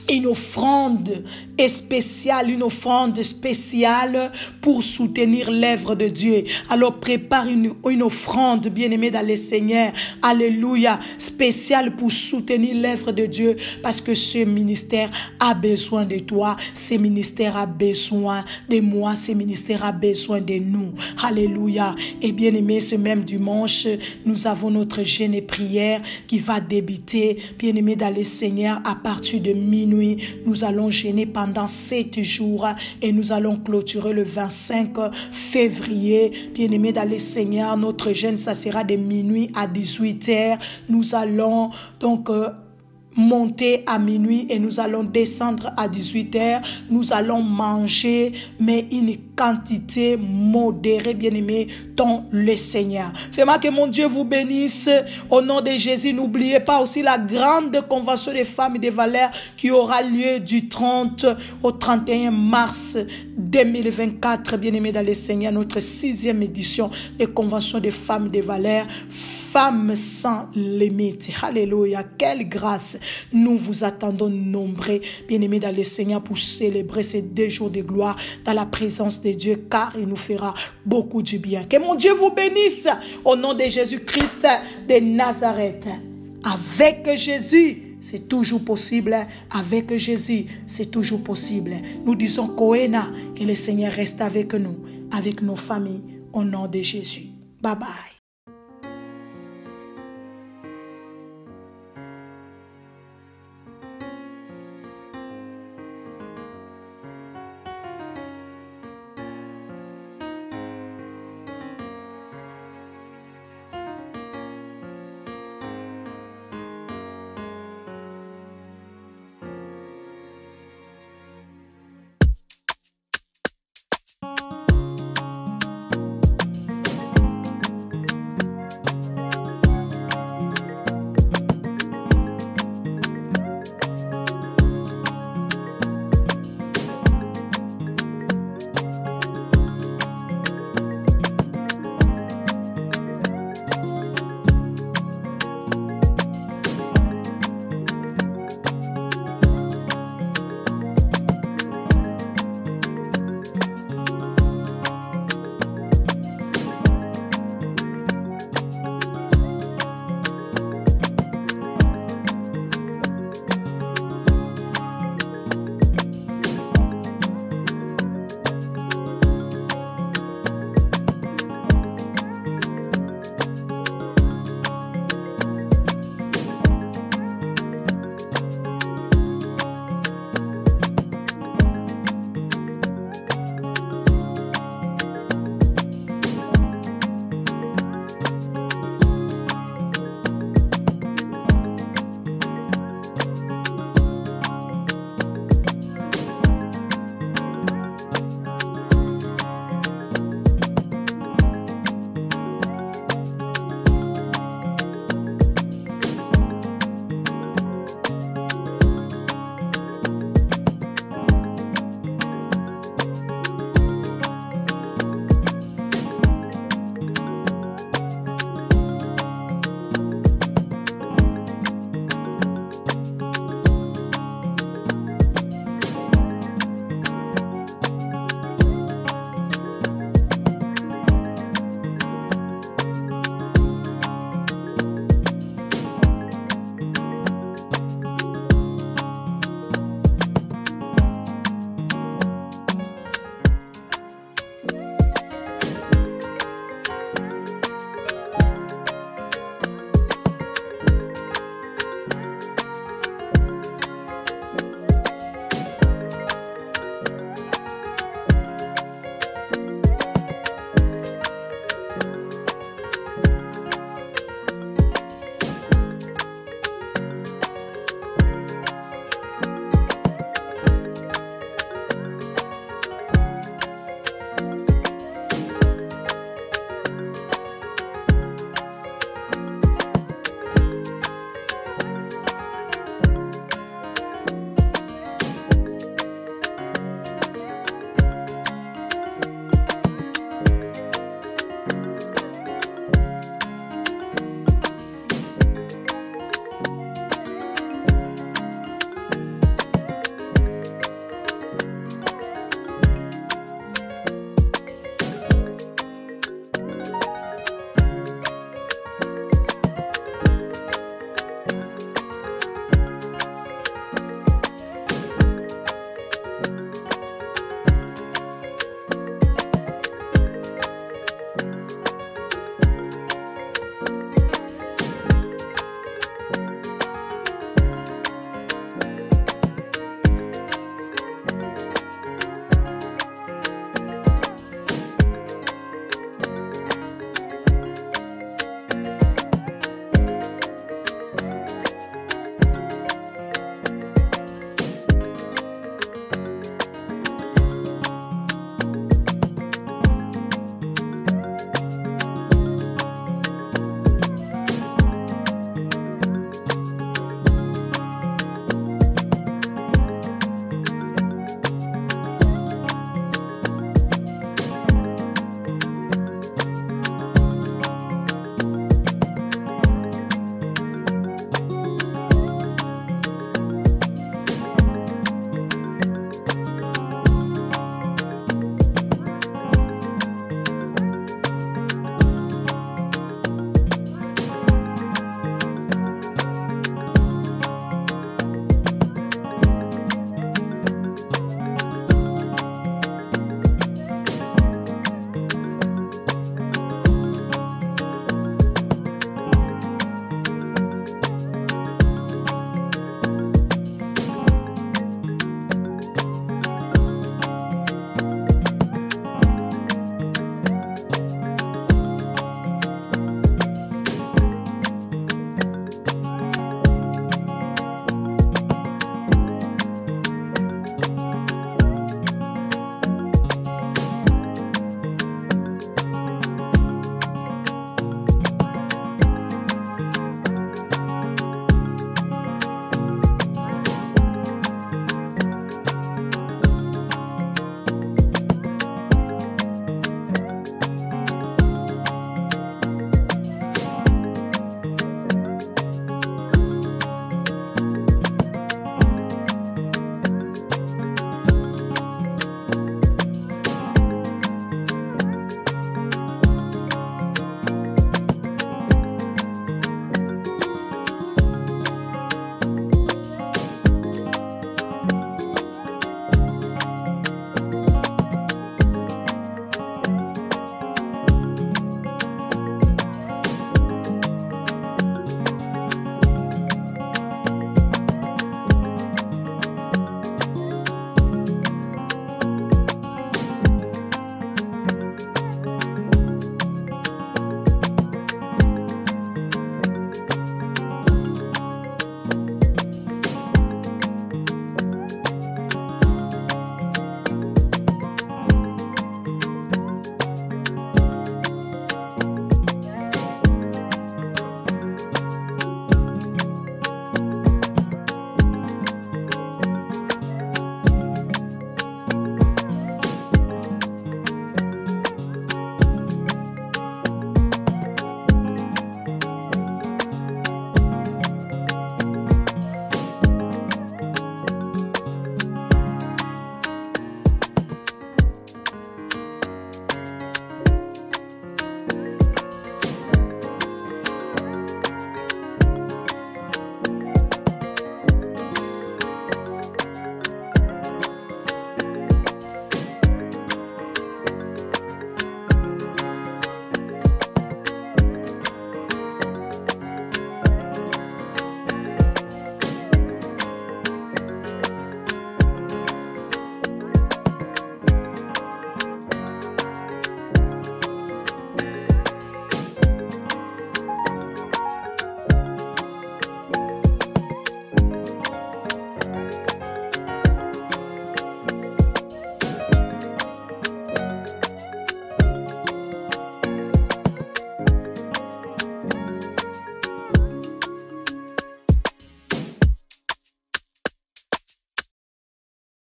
une offrande spéciale pour soutenir l'œuvre de Dieu. Alors prépare une offrande, bien-aimée dans le Seigneur, alléluia, spéciale pour soutenir l'œuvre de Dieu, parce que ce ministère a besoin de toi, ce ministère a besoin de moi, ce ministère a besoin de nous, alléluia. Et bien-aimé, ce même dimanche, nous avons notre jeûne et prière qui va débuter, bien-aimé dans le Seigneur, à partir de minuit. Nous allons jeûner pendant 7 jours et nous allons clôturer le 25 février. Bien-aimés dans le Seigneur, notre jeûne, ça sera de minuit à 18h. Nous allons donc monter à minuit et nous allons descendre à 18h. Nous allons manger, mais une quantité modérée, bien-aimé, dans le Seigneur. Fais-moi que mon Dieu vous bénisse. Au nom de Jésus, n'oubliez pas aussi la grande convention des femmes et des valeurs qui aura lieu du 30 au 31 mars 2024, bien-aimé dans le Seigneur, notre 6e édition des conventions des femmes et des valeurs, femmes sans limite. Alléluia, quelle grâce. Nous vous attendons nombreux, bien-aimés dans le Seigneur, pour célébrer ces 2 jours de gloire dans la présence de Dieu, car il nous fera beaucoup du bien. Que mon Dieu vous bénisse au nom de Jésus-Christ de Nazareth. Avec Jésus, c'est toujours possible. Avec Jésus, c'est toujours possible. Nous disons Koena, que le Seigneur reste avec nous, avec nos familles, au nom de Jésus. Bye bye.